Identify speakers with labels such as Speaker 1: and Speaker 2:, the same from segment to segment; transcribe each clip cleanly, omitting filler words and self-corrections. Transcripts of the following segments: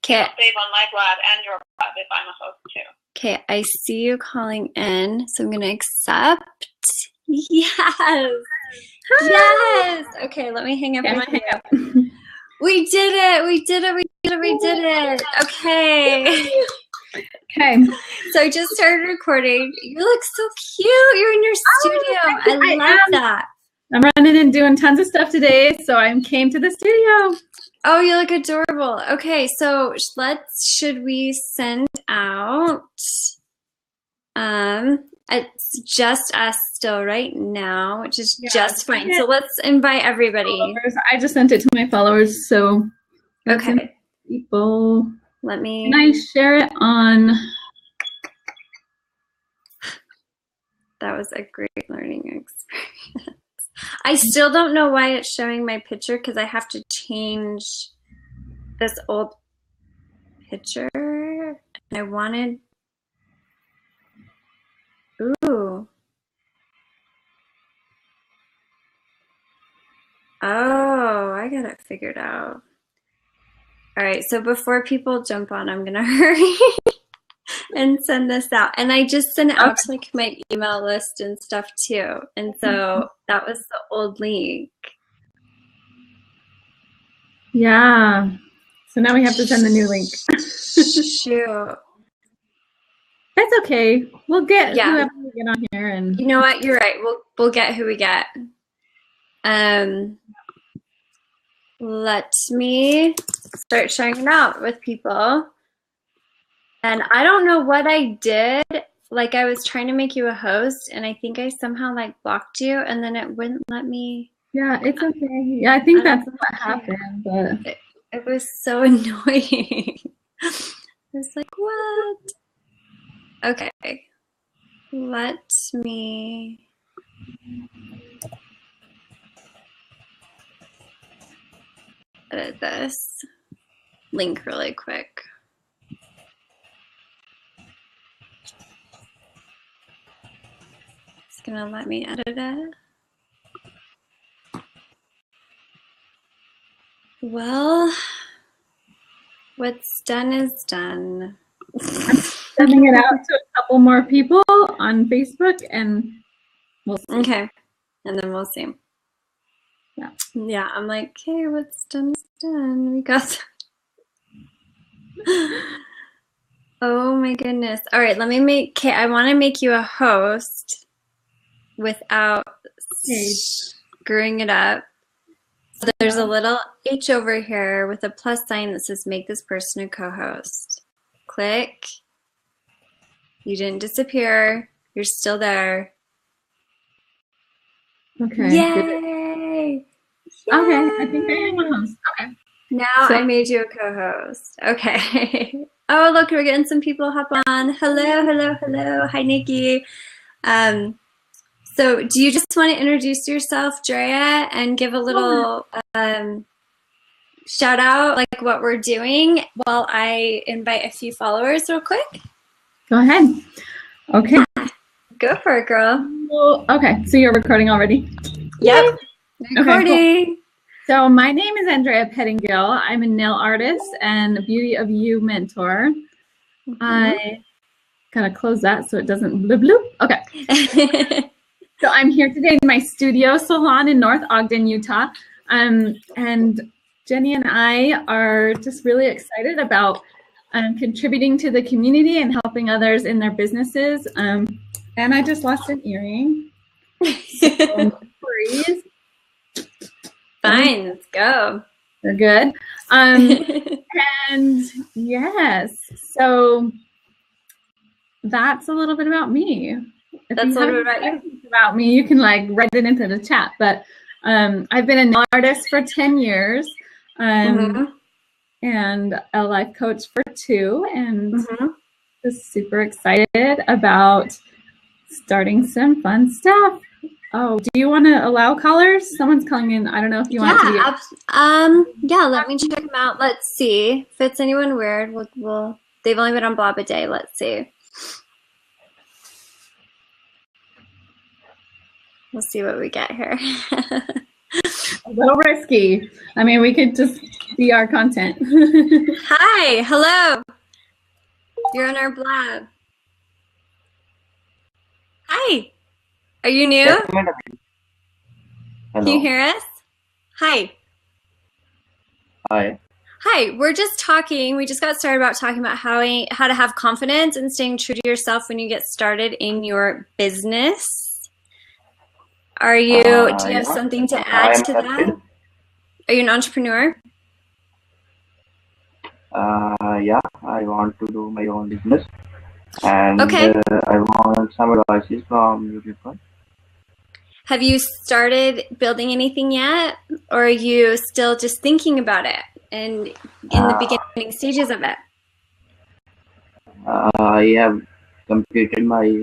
Speaker 1: Okay.
Speaker 2: Save on my BLAB and your BLAB if I'm a host too.
Speaker 1: Okay, I see you calling in, so I'm going to accept. Yes. Hi. Yes. Okay, let me hang up with you. We did it. We did it. We did it. We did it. Okay.
Speaker 3: Okay.
Speaker 1: So I just started recording. You look so cute. You're in your studio. I love that.
Speaker 3: I'm running and doing tons of stuff today, so I came to the studio.
Speaker 1: Oh, you look adorable. Okay, so should we send out, it's just us still right now, which is just fine. So let's invite everybody.
Speaker 3: I just sent it to my followers, so
Speaker 1: okay.
Speaker 3: People.
Speaker 1: Can
Speaker 3: I share it on?
Speaker 1: That was a great learning experience. I still don't know why it's showing my picture because I have to change this old picture. And I wanted, ooh. Oh, I got it figured out. All right, so before people jump on, I'm gonna hurry and send this out. And I just sent it out to like my email list and stuff too. And so that was the old link.
Speaker 3: Yeah. So now we have to send the new link.
Speaker 1: Shoot.
Speaker 3: That's okay. We'll get whoever we get on here, and
Speaker 1: you know what? You're right. We'll get who we get. Let me start sharing it out with people. And I don't know what I did. Like I was trying to make you a host, and I think I somehow like blocked you, and then it wouldn't let me.
Speaker 3: Yeah, it's okay. Yeah, I think that's what happened. But
Speaker 1: it was so annoying. I was like, what? Okay. Let me. Edit this link really quick. It's gonna let me edit it. Well, what's done is done.
Speaker 3: I'm sending it out to a couple more people on Facebook, and we'll see.
Speaker 1: Okay, and then we'll see. Yeah, I'm like, okay, what's done is done. We got oh my goodness. All right, let me I want to make you a host without screwing it up. So there's a little H over here with a plus sign that says make this person a co-host. Click. You didn't disappear. You're still there.
Speaker 3: Okay.
Speaker 1: Yay!
Speaker 3: Okay, I think I am a host. Okay.
Speaker 1: Now I made you a co-host. Okay. Oh, look, we're getting some people hop on. Hello, hello, hello. Hi, Nikki. So do you just want to introduce yourself, Drea, and give a little shout out, like what we're doing, while I invite a few followers real quick?
Speaker 3: Go ahead. Okay.
Speaker 1: Go for it, girl.
Speaker 3: Well, okay, so you're recording already?
Speaker 1: Yep. Recording.
Speaker 3: Okay, cool. So my name is AnDrea Pettingill. I'm a nail artist and a Beauty of You mentor. I gotta close that so it doesn't bloop bloop. Okay. So I'm here today in my studio salon in North Ogden, Utah. And Jenny and I are just really excited about contributing to the community and helping others in their businesses. And I just lost an earring. So, please.
Speaker 1: Fine, let's go.
Speaker 3: They're good. And yes, so that's a little bit about me. If
Speaker 1: that's a little bit about you.
Speaker 3: About me, you can like write it into the chat. But I've been a nail artist for 10 years and a life coach for 2, and just super excited about starting some fun stuff. Oh, do you want to allow callers? Someone's calling in. I don't know if you want to.
Speaker 1: Yeah, let me check them out. Let's see if it's anyone weird. We'll they've only been on BLAB a day. Let's see. We'll see what we get here.
Speaker 3: a little risky. I mean, we could just be our content.
Speaker 1: Hi, hello. You're on our BLAB. Hi. Are you new?
Speaker 4: Yes, madam.
Speaker 1: Can you
Speaker 4: Hello.
Speaker 1: hear us? Hi.
Speaker 4: Hi.
Speaker 1: Hi, we're just talking. We just got started about talking about how to have confidence and staying true to yourself when you get started in your business. Do you have
Speaker 4: Yeah.
Speaker 1: something to
Speaker 4: I
Speaker 1: add
Speaker 4: am
Speaker 1: to that?
Speaker 4: Kapil.
Speaker 1: Are you an entrepreneur?
Speaker 4: Yeah, I want to do my own business, and
Speaker 1: Okay.
Speaker 4: I want some advices from you people.
Speaker 1: Have you started building anything yet? Or are you still just thinking about it and in the beginning stages of it?
Speaker 4: I have completed my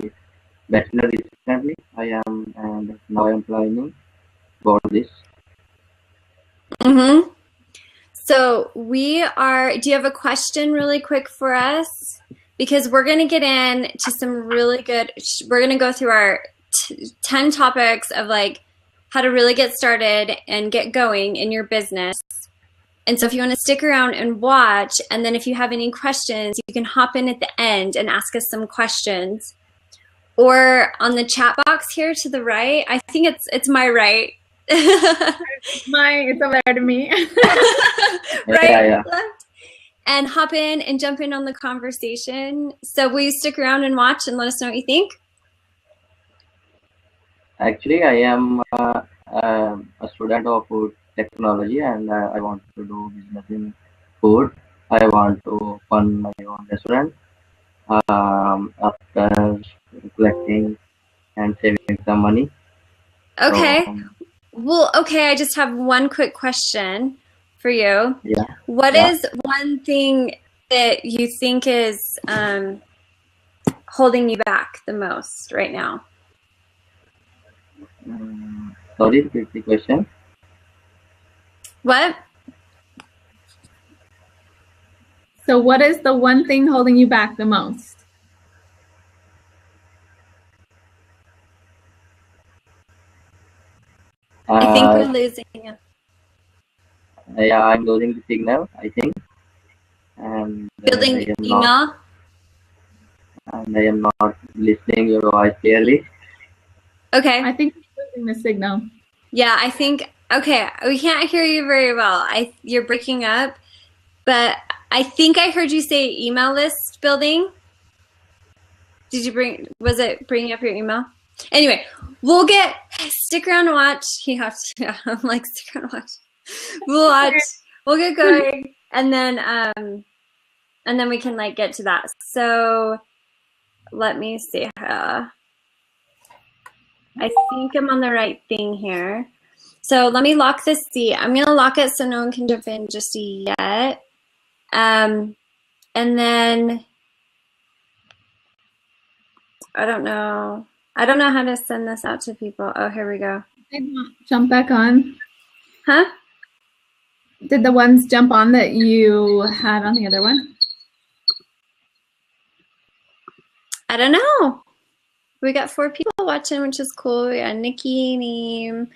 Speaker 4: bachelor recently. And now I am planning for this.
Speaker 1: Mm-hmm. So do you have a question really quick for us? Because we're going to get into some really good, we're going to go through our 10 topics of like how to really get started and get going in your business. And so if you want to stick around and watch, and then if you have any questions, you can hop in at the end and ask us some questions. Or on the chat box here to the right, I think it's my right.
Speaker 3: It's over there to me.
Speaker 1: Right,
Speaker 4: Yeah.
Speaker 1: left, and hop in and jump in on the conversation. So will you stick around and watch and let us know what you think?
Speaker 4: Actually, I am a student of food technology, and I want to do business in food. I want to open my own restaurant. After collecting and saving some money.
Speaker 1: Okay.
Speaker 4: So,
Speaker 1: Well, okay, I just have one quick question for you.
Speaker 4: yeah.
Speaker 1: What
Speaker 4: Yeah.
Speaker 1: is one thing that you think is holding you back the most right now?
Speaker 4: Sorry, repeat the question.
Speaker 1: What?
Speaker 3: So what is the one thing holding you back the most?
Speaker 1: I think we're losing you.
Speaker 4: Yeah, I'm losing the signal, I think, and
Speaker 1: Building
Speaker 4: I am
Speaker 1: email?
Speaker 4: not, listening your voice clearly.
Speaker 1: Okay.
Speaker 3: I think we're losing the signal.
Speaker 1: Yeah, I think, okay, we can't hear you very well. You're breaking up, but I think I heard you say email list building. Was it bringing up your email? Anyway, stick around and watch. You have to, I'm like, stick around and watch. We'll get going, and then we can like get to that. So let me see. I think I'm on the right thing here. So let me lock this seat. I'm gonna lock it so no one can jump in just yet. And then I don't know how to send this out to people. Oh, here we go.
Speaker 3: Did not jump back on?
Speaker 1: Huh?
Speaker 3: Did the ones jump on that you had on the other one?
Speaker 1: I don't know. We got 4 people watching, which is cool. We got Nikki, Neem,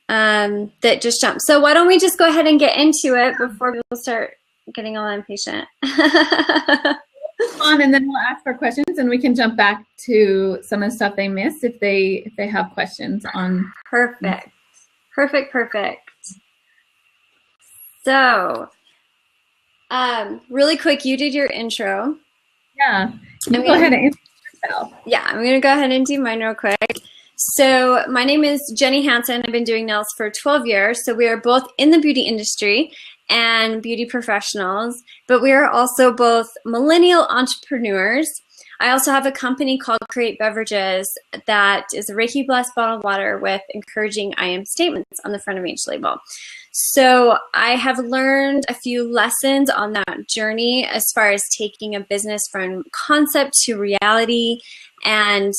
Speaker 1: that just jumped. So why don't we just go ahead and get into it before people start getting all impatient?
Speaker 3: On, and then we'll ask for questions, and we can jump back to some of the stuff they missed if they have questions on.
Speaker 1: Perfect. So, really quick, you did your intro.
Speaker 3: Yeah, you go ahead and introduce yourself.
Speaker 1: Yeah, I'm gonna go ahead and do mine real quick. So my name is Jenny Hansen. I've been doing nails for 12 years. So we are both in the beauty industry and beauty professionals, but we are also both millennial entrepreneurs. I also have a company called Create Beverages that is a Reiki blessed bottled water with encouraging I am statements on the front of each label. So I have learned a few lessons on that journey as far as taking a business from concept to reality. And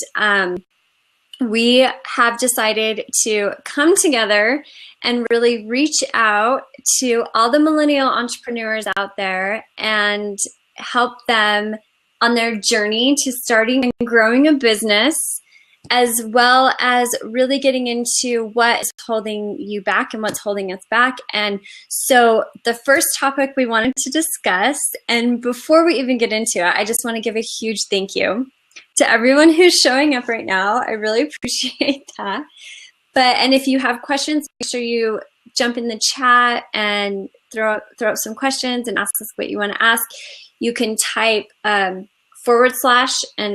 Speaker 1: we have decided to come together and really reach out to all the millennial entrepreneurs out there and help them on their journey to starting and growing a business as well as really getting into what is holding you back and what's holding us back. And so the first topic we wanted to discuss, and before we even get into it, I just want to give a huge thank you to everyone who's showing up right now. I really appreciate that. And if you have questions, make sure you jump in the chat and throw up some questions and ask us what you want to ask. You can type / and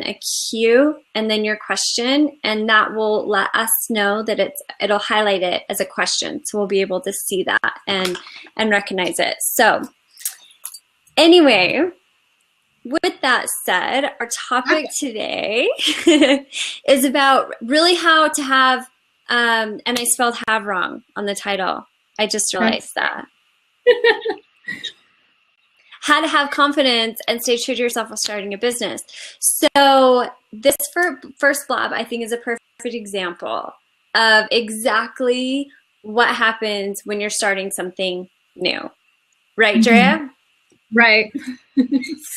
Speaker 1: a Q and then your question, and that will let us know that it'll highlight it as a question, so we'll be able to see that and recognize it. So anyway, with that said, our topic today is about really how to have and I spelled have wrong on the title. I just realized that. How to have confidence and stay true to yourself while starting a business. So this first BLAB, I think, is a perfect example of exactly what happens when you're starting something new. Right, Drea?
Speaker 3: Right.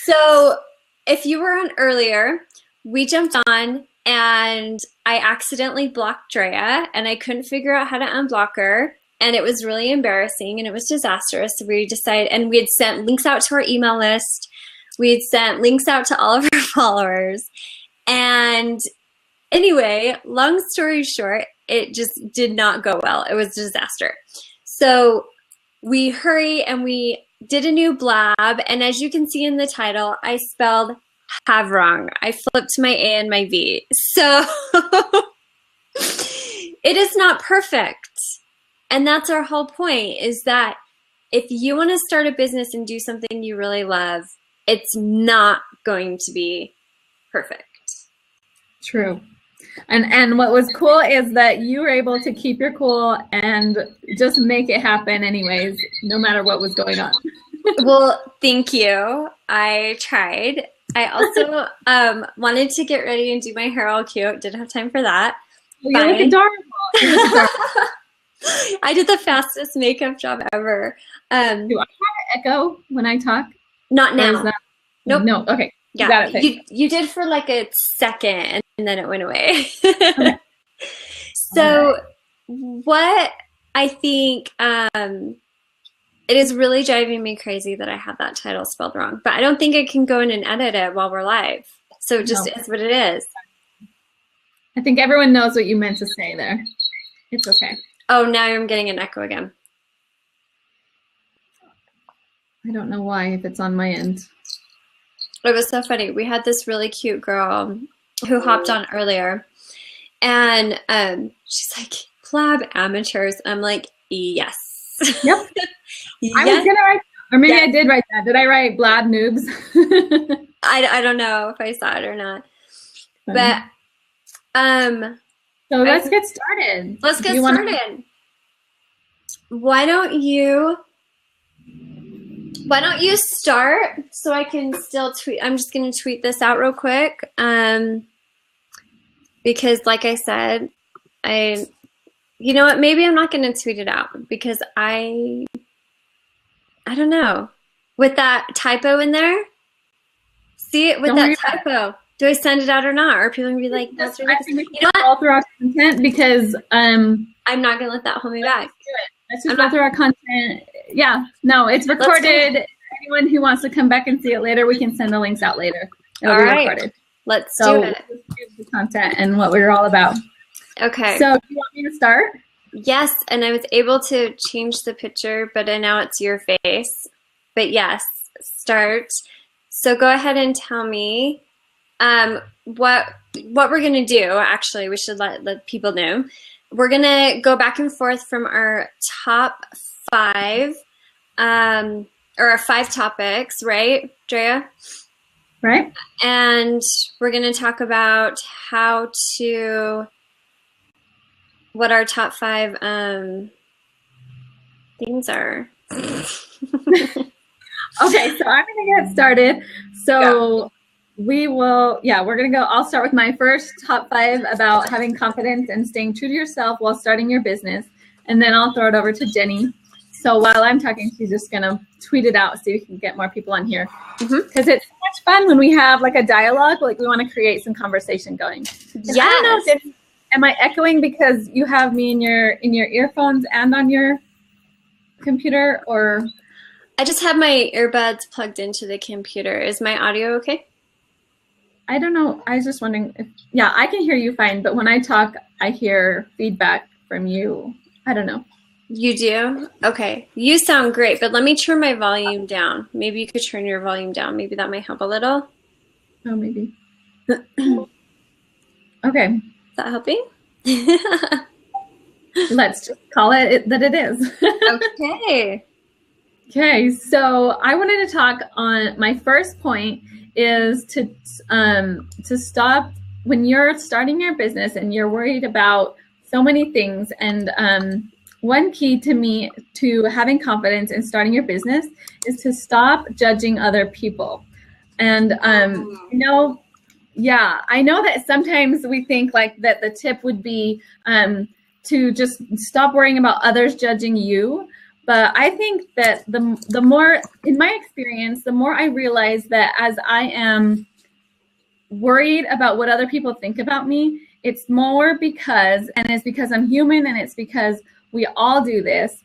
Speaker 1: So if you were on earlier, we jumped on and I accidentally blocked Drea, and I couldn't figure out how to unblock her. And it was really embarrassing and it was disastrous. So we decided, and we had sent links out to our email list. We had sent links out to all of our followers. And anyway, long story short, it just did not go well. It was a disaster. So we hurried and we did a new BLAB. And as you can see in the title, I spelled have wrong. I flipped my A and my V. So it is not perfect. And that's our whole point, is that if you want to start a business and do something you really love, it's not going to be perfect.
Speaker 3: True. And what was cool is that you were able to keep your cool and just make it happen anyways, no matter what was going on.
Speaker 1: Well, thank you. I tried. I also wanted to get ready and do my hair all cute. Didn't have time for that.
Speaker 3: Well, you look adorable. You look adorable.
Speaker 1: I did the fastest makeup job ever.
Speaker 3: Do I have an echo when I talk?
Speaker 1: Not now. Nope.
Speaker 3: No. Okay.
Speaker 1: Yeah.
Speaker 3: Got it.
Speaker 1: You did for like a second and then it went away. Okay. So what I think it is really driving me crazy that I have that title spelled wrong, but I don't think I can go in and edit it while we're live. So it just is what it is.
Speaker 3: I think everyone knows what you meant to say there. It's okay.
Speaker 1: Oh, now I'm getting an echo again.
Speaker 3: I don't know why, if it's on my end.
Speaker 1: It was so funny. We had this really cute girl who hopped on earlier, and she's like, BLAB amateurs. I'm like, yes.
Speaker 3: Yep.
Speaker 1: Yes.
Speaker 3: I was going to write, or maybe I did write that. Did I write BLAB noobs?
Speaker 1: I don't know if I saw it or not. But
Speaker 3: so let's get started.
Speaker 1: Let's get started. Why don't you start so I can still tweet? I'm just going to tweet this out real quick. Because like I said, you know what? Maybe I'm not going to tweet it out because I don't know. With that typo in there, see it with that typo. Do I send it out or not? Or people are going to be like, that's ridiculous. You know what?
Speaker 3: All through our content because
Speaker 1: I'm not going to let that hold me back.
Speaker 3: Let's just go through our content. Yeah, no, it's recorded. Anyone who wants to come back and see it later, we can send the links out later. It'll be recorded.
Speaker 1: Let's do it.
Speaker 3: The content and what we're all about.
Speaker 1: Okay.
Speaker 3: So do you want me to start?
Speaker 1: Yes, and I was able to change the picture, but now it's your face. But yes, start. So go ahead and tell me what we're going to do. Actually, we should let people know. We're going to go back and forth from our top 5, or our 5 topics, right, Drea?
Speaker 3: Right.
Speaker 1: And we're going to talk about what our top 5 things are.
Speaker 3: Okay, so I'm going to get started. So we're going to go. I'll start with my first top 5 about having confidence and staying true to yourself while starting your business. And then I'll throw it over to Jenny. So while I'm talking, she's just going to tweet it out so we can get more people on here. Because it's so much fun when we have like a dialogue, like we want to create some conversation going.
Speaker 1: Yes.
Speaker 3: I don't know, am I echoing because you have me in your earphones and on your computer, or?
Speaker 1: I just have my earbuds plugged into the computer. Is my audio okay?
Speaker 3: I don't know. I was just wondering if, yeah, I can hear you fine, but when I talk, I hear feedback from you. I don't know.
Speaker 1: You do? Okay. You sound great, but let me turn my volume down. Maybe you could turn your volume down. Maybe that might help a little.
Speaker 3: Oh, maybe. Okay.
Speaker 1: Is that helping?
Speaker 3: Let's just call it that it is.
Speaker 1: Okay.
Speaker 3: Okay, so I wanted to talk on my first point is to stop when you're starting your business and you're worried about so many things. And one key to me to having confidence in starting your business is to stop judging other people. And I know that sometimes we think like that the tip would be to just stop worrying about others judging you. But I think that the more, in my experience, the more I realize that as I am worried about what other people think about me, it's more because I'm human, and it's because we all do this.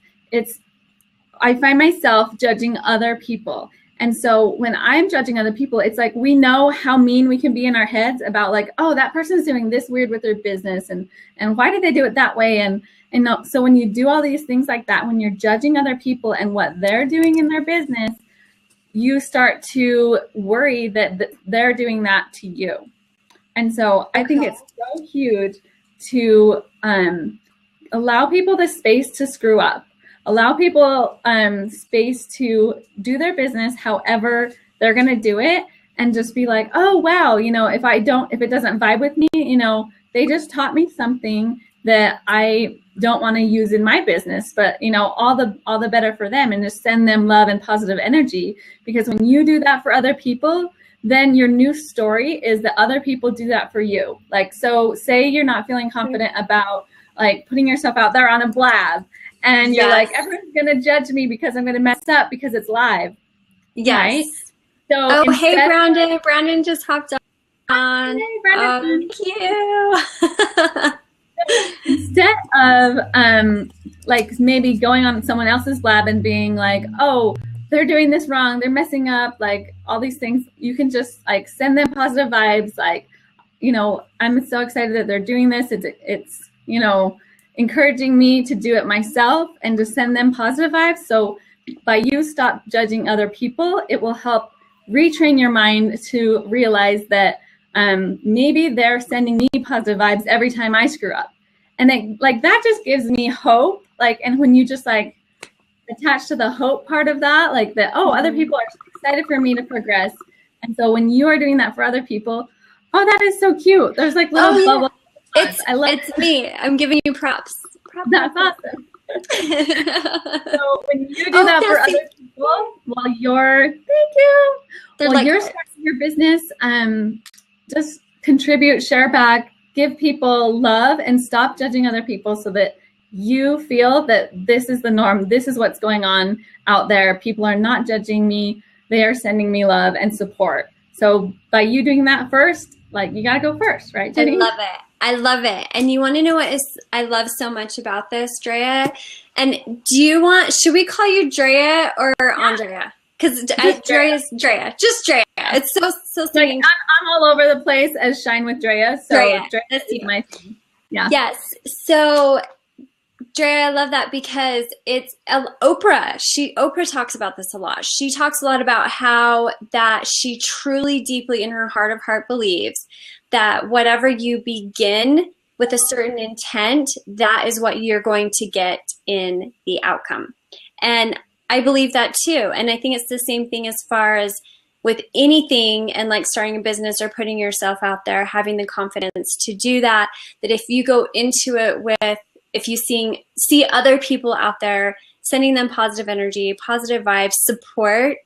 Speaker 3: I find myself judging other people. And so when I'm judging other people, it's like we know how mean we can be in our heads about like, oh, that person's doing this weird with their business, and why did they do it that way? And so when you do all these things like that, when you're judging other people and what they're doing in their business, you start to worry that they're doing that to you. And so I think it's so huge to allow people the space to screw up. Allow people space to do their business however they're going to do it, and just be like, oh, wow, if it doesn't vibe with me, they just taught me something that I don't want to use in my business, but all the better for them, and just send them love and positive energy. Because when you do that for other people, then your new story is that other people do that for you. Like, so say you're not feeling confident about like putting yourself out there on a BLAB, and you're like, everyone's gonna judge me because I'm gonna mess up because it's live.
Speaker 1: Yes.
Speaker 3: Right? So
Speaker 1: hey, Brandon. Brandon just hopped on.
Speaker 3: Hey, Brandon.
Speaker 1: Thank you.
Speaker 3: Instead of like maybe going on someone else's BLAB and being like, oh, they're doing this wrong, they're messing up, like all these things, you can just like send them positive vibes. Like, I'm so excited that they're doing this. It's encouraging me to do it myself, and to send them positive vibes. So by you stop judging other people, it will help retrain your mind to realize that maybe they're sending me positive vibes every time I screw up. And that just gives me hope. Like, and when you just like attach to the hope part of that, like that, oh, other people are excited for me to progress. And so when you are doing that for other people, oh, that is so cute. There's like little bubbles.
Speaker 1: It's me. I'm giving you props.
Speaker 3: That's awesome. So when you do that for other people, while you're starting your business, just contribute, share back, give people love, and stop judging other people, so that you feel that this is the norm. This is what's going on out there. People are not judging me. They are sending me love and support. So by you doing that first, like, you got to go first, right, Jenny?
Speaker 1: I love it. And you want to know what I love so much about this, Drea? And should we call you Drea or AnDrea? Because Drea is Drea. Just Drea. It's so singing.
Speaker 3: Like, I'm all over the place as Shine with Drea. So Drea is my thing. Yeah.
Speaker 1: Yes. So Drea, I love that, because it's Oprah. Oprah talks about this a lot. She talks a lot about how that she truly, deeply in her heart of heart believes that whatever you begin with a certain intent, that is what you're going to get in the outcome. And I believe that too. And I think it's the same thing as far as with anything, and like starting a business or putting yourself out there, having the confidence to do that, that if you go into it with, if you see other people out there, sending them positive energy, positive vibes, support,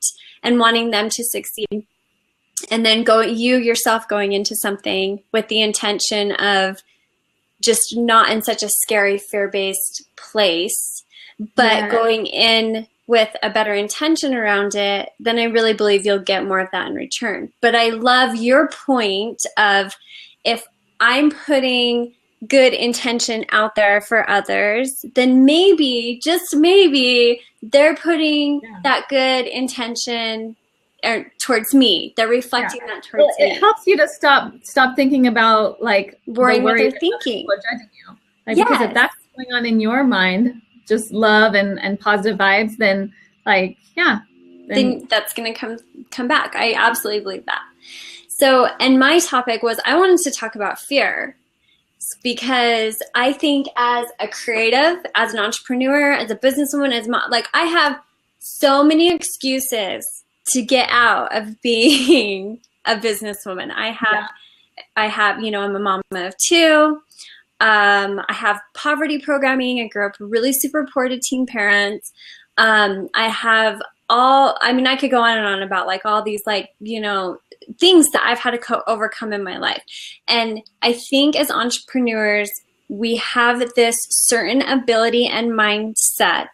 Speaker 1: and wanting them to succeed, and then you yourself going into something with the intention of just not in such a scary, fear-based place, but going in with a better intention around it, then I really believe you'll get more of that in return. But I love your point of, if I'm putting good intention out there for others, then maybe, just maybe, they're putting that good intention towards me. They're reflecting that towards me.
Speaker 3: It helps you to stop thinking about like
Speaker 1: worrying what they're thinking.
Speaker 3: Or judging you. Like, because if that's going on in your mind, just love and positive vibes, then like,
Speaker 1: then that's going to come back. I absolutely believe that. So, and my topic was, I wanted to talk about fear, because I think as a creative, as an entrepreneur, as a businesswoman, like, I have so many excuses to get out of being a businesswoman. I have, you know, I'm a mom of two. I have poverty programming. I grew up really super poor to teen parents. I have I could go on and on about like all these, like, you know, things that I've had to overcome in my life. And I think as entrepreneurs, we have this certain ability and mindset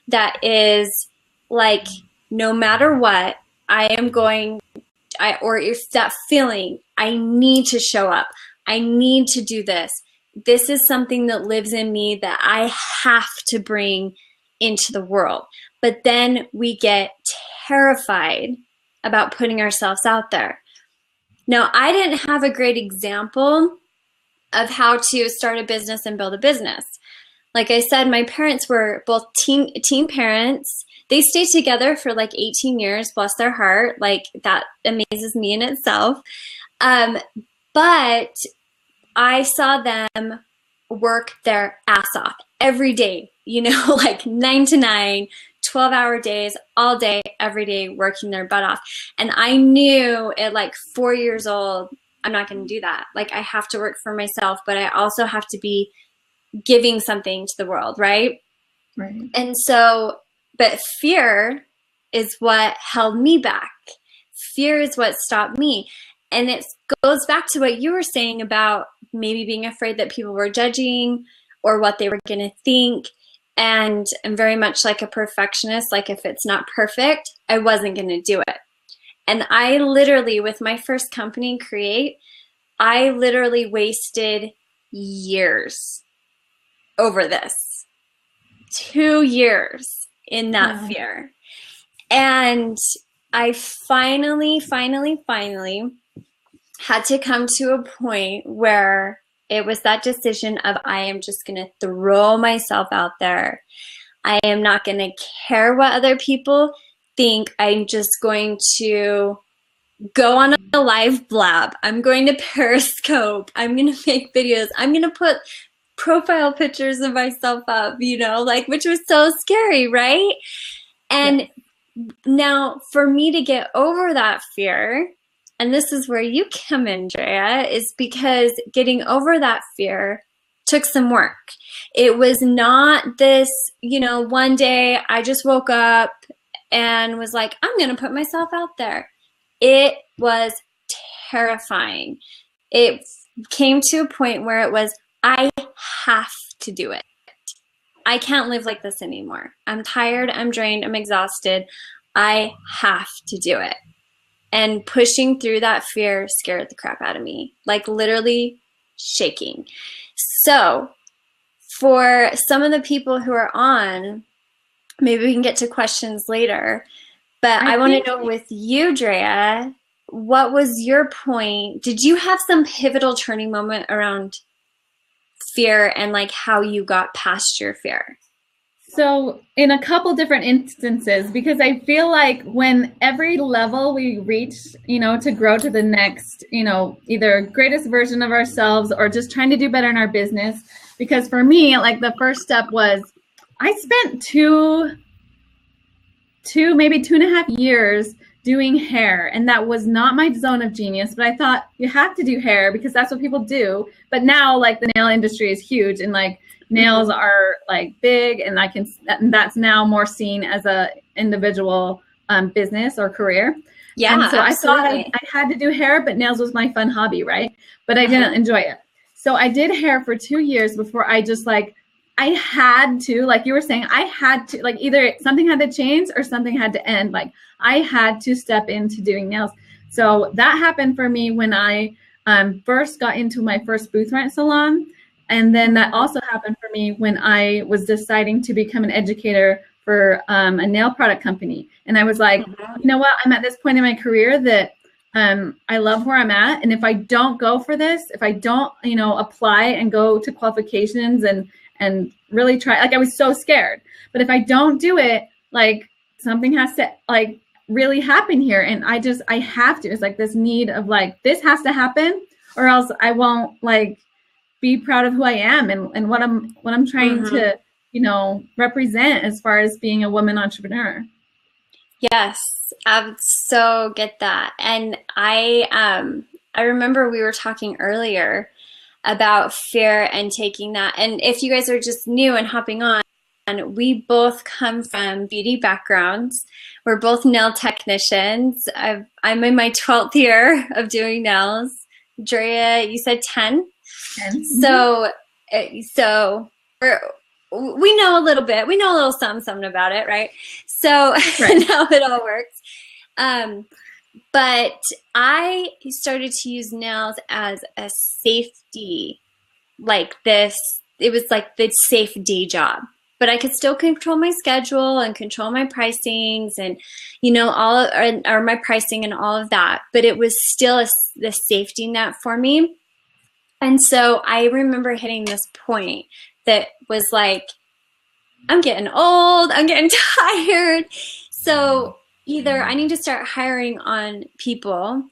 Speaker 1: that is like, no matter what, or if that feeling, I need to show up. I need to do this. This is something that lives in me that I have to bring into the world. But then we get terrified about putting ourselves out there. Now, I didn't have a great example of how to start a business and build a business. Like I said, my parents were both teen parents. They stayed together for like 18 years, bless their heart. Like, that amazes me in itself. But I saw them work their ass off every day, you know, like 9 to 9, 12-hour days, all day, every day, working their butt off. And I knew at like 4 years old, I'm not going to do that. Like, I have to work for myself, but I also have to be giving something to the world, right?
Speaker 3: Right.
Speaker 1: And so, but fear is what held me back. Fear is what stopped me. And it goes back to what you were saying about maybe being afraid that people were judging or what they were going to think. And I'm very much like a perfectionist. Like, if it's not perfect, I wasn't going to do it. And I literally, with my first company, Create, I literally wasted years over this. 2 years in that fear. And I finally had to come to a point where it was that decision of, I am just going to throw myself out there. I am not going to care what other people think. I'm just going to go on a live BLAB. I'm going to Periscope. I'm going to make videos. I'm going to put profile pictures of myself up, you know, like, which was so scary, right? And now for me to get over that fear, and this is where you come in, AnDrea, is because getting over that fear took some work. It was not this, you know, one day I just woke up and was like, I'm going to put myself out there. It was terrifying. It came to a point where it was, I have to do it. I can't live like this anymore. I'm tired, I'm drained, I'm exhausted. I have to do it. And pushing through that fear scared the crap out of me, like literally shaking. So for some of the people who are on, maybe we can get to questions later, but I want to know with you, AnDrea, what was your point? Did you have some pivotal turning moment around fear and like how you got past your fear?
Speaker 3: So in a couple different instances, because I feel like when every level we reach, you know, to grow to the next, you know, either greatest version of ourselves or just trying to do better in our business. Because for me, like the first step was I spent maybe 2.5 years doing hair. And that was not my zone of genius, but I thought you have to do hair because that's what people do. But now like the nail industry is huge and like nails are like big and that's now more seen as a individual business or career.
Speaker 1: Yeah.
Speaker 3: And so
Speaker 1: absolutely.
Speaker 3: I thought I had to do hair, but nails was my fun hobby, right? But I didn't enjoy it. So I did hair for 2 years before I just like I had to, like you were saying, I had to, like, either something had to change or something had to end. Like, I had to step into doing nails. So that happened for me when I first got into my first booth rent salon. And then that also happened for me when I was deciding to become an educator for a nail product company. And I was like, you know what? I'm at this point in my career that I love where I'm at. And if I don't go for this, if I don't, you know, apply and go to qualifications and really try, like I was so scared, but if I don't do it, like something has to like really happen here. And I have to, it's like this need of like, this has to happen or else I won't like be proud of who I am and what I'm trying to, you know, represent as far as being a woman entrepreneur.
Speaker 1: Yes, I so get that. And I remember we were talking earlier about fear and taking that. And if you guys are just new and hopping on, we both come from beauty backgrounds. We're both nail technicians. I'm in my 12th year of doing nails. Drea, you said 10? 10. So we know a little bit. We know a little something about it, right? So right. Now it all works. But I started to use nails as a safety, like this. It was like the safe day job. But I could still control my schedule and control my pricings and, you know, or my pricing and all of that. But it was still the safety net for me. And so I remember hitting this point that was like, I'm getting old, I'm getting tired. So either I need to start hiring on people,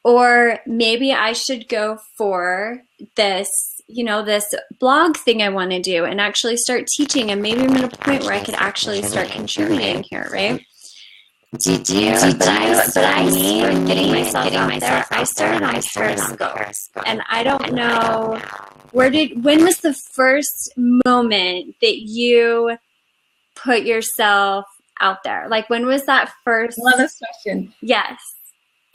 Speaker 1: or maybe I should go for this, you know, this blog thing I want to do and actually start teaching. And maybe I'm at a point where I could actually start contributing here, right? But I started getting myself out there. I started on Periscope, and I don't know when was the first moment that you put yourself out there? Like, when was that first?
Speaker 3: Love this question.
Speaker 1: Yes.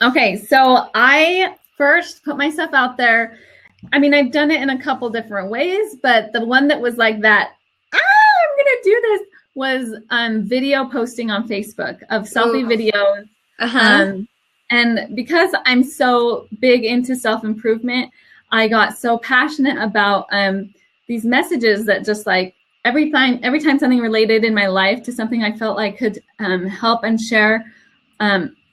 Speaker 3: Okay, so I first put myself out there. I mean, I've done it in a couple different ways, but the one that was like that, I'm gonna do this, was video posting on Facebook of selfie videos. And because I'm so big into self-improvement, I got so passionate about these messages that just like every time something related in my life to something I felt like could help and share,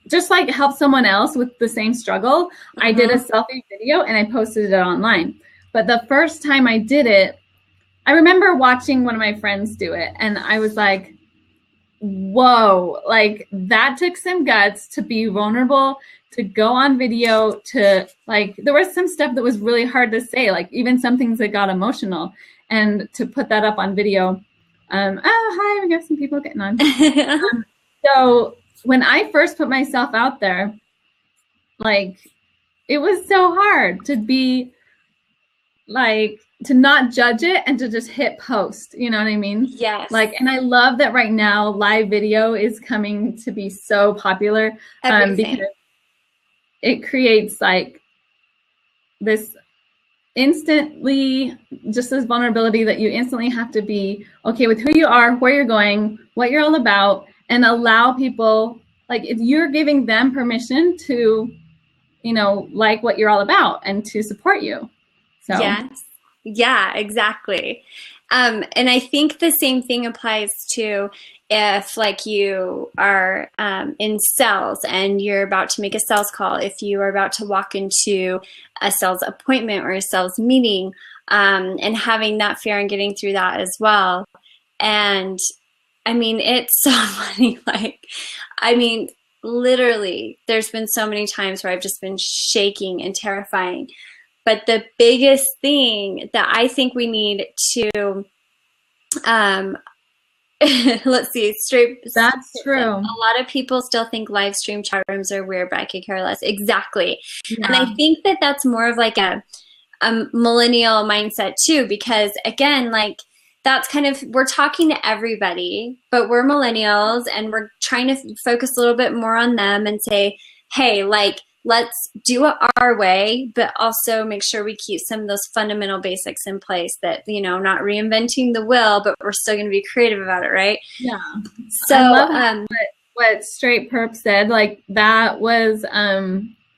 Speaker 3: just like help someone else with the same struggle, I did a selfie video and I posted it online. But the first time I did it, I remember watching one of my friends do it, and I was like, whoa, like that took some guts to be vulnerable, to go on video, to like, there was some stuff that was really hard to say, like even some things that got emotional, and to put that up on video. Oh, hi, we got some people getting on. So when I first put myself out there, like it was so hard to be like, to not judge it and to just hit post, you know what I mean?
Speaker 1: Yes.
Speaker 3: Like, and I love that right now live video is coming to be so popular because it creates like this instantly, just this vulnerability that you instantly have to be okay with who you are, where you're going, what you're all about, and allow people, like if you're giving them permission to, you know, like what you're all about and to support you. So.
Speaker 1: Yes. Yeah, exactly. And I think the same thing applies to if like you are in sales and you're about to make a sales call, if you are about to walk into a sales appointment or a sales meeting, and having that fear and getting through that as well. And I mean, it's so funny. Like, I mean, literally, there's been so many times where I've just been shaking and terrifying. But the biggest thing that I think we need to, let's see,
Speaker 3: That's true.
Speaker 1: A lot of people still think live stream chat rooms are weird, but I could care less. Exactly. Yeah. And I think that that's more of like a millennial mindset too, because again, like that's kind of, we're talking to everybody, but we're millennials and we're trying to focus a little bit more on them and say, hey, like, let's do it our way, but also make sure we keep some of those fundamental basics in place that, you know, not reinventing the wheel, but we're still going to be creative about it, right?
Speaker 3: Yeah.
Speaker 1: So
Speaker 3: I love what Straight Perp said. Like that was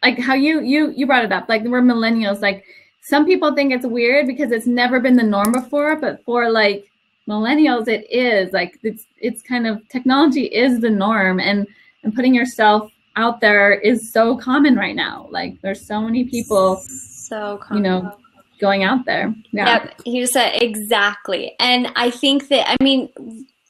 Speaker 3: like how you brought it up. Like we're millennials. Like some people think it's weird because it's never been the norm before, but for like millennials, it is. Like it's kind of, technology is the norm, and putting yourself out there is so common right now. Like there's so many people,
Speaker 1: so common,
Speaker 3: you know, going out there. Yeah.
Speaker 1: Yep, you said exactly. And I think that, I mean,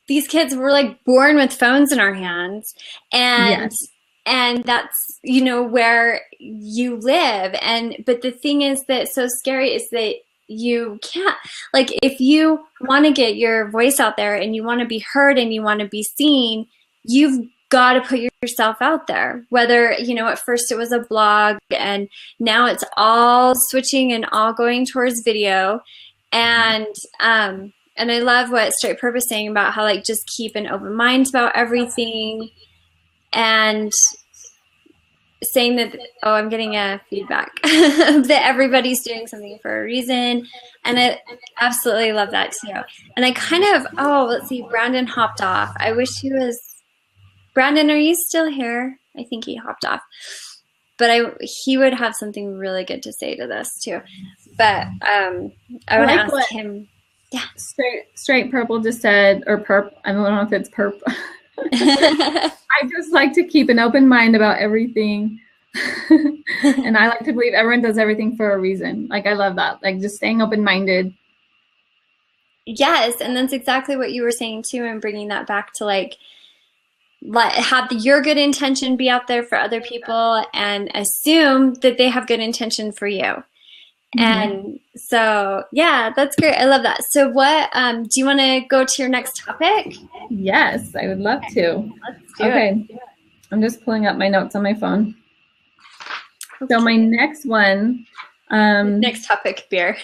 Speaker 1: these kids were like born with phones in our hands, and
Speaker 3: Yes.
Speaker 1: and that's, you know, where you live. And but the thing is that's so scary is that you can't, like, if you want to get your voice out there and you want to be heard and you want to be seen, you've got to put yourself out there. Whether, you know, at first it was a blog, and now it's all switching and all going towards video. And I love what Straight Perp is saying about how, like, just keep an open mind about everything, and saying that, oh, I'm getting a feedback that everybody's doing something for a reason. And I absolutely love that too. And I kind of, oh, let's see, Brandon hopped off. I wish he was, Brandon, are you still here? I think he hopped off. But he would have something really good to say to this too. But I want to ask him. Yeah.
Speaker 3: Straight Purple just said, or Perp, I don't know if it's Perp. I just like to keep an open mind about everything. And I like to believe everyone does everything for a reason. Like, I love that. Like, just staying open-minded.
Speaker 1: Yes, and that's exactly what you were saying too, and bringing that back to like have your good intention be out there for other people, and assume that they have good intention for you. And so, yeah, that's great. I love that. So what, do you want to go to your next topic?
Speaker 3: Yes, I would love to.
Speaker 1: Let's do it.
Speaker 3: I'm just pulling up my notes on my phone. Okay. So my next one.
Speaker 1: Next topic, beer.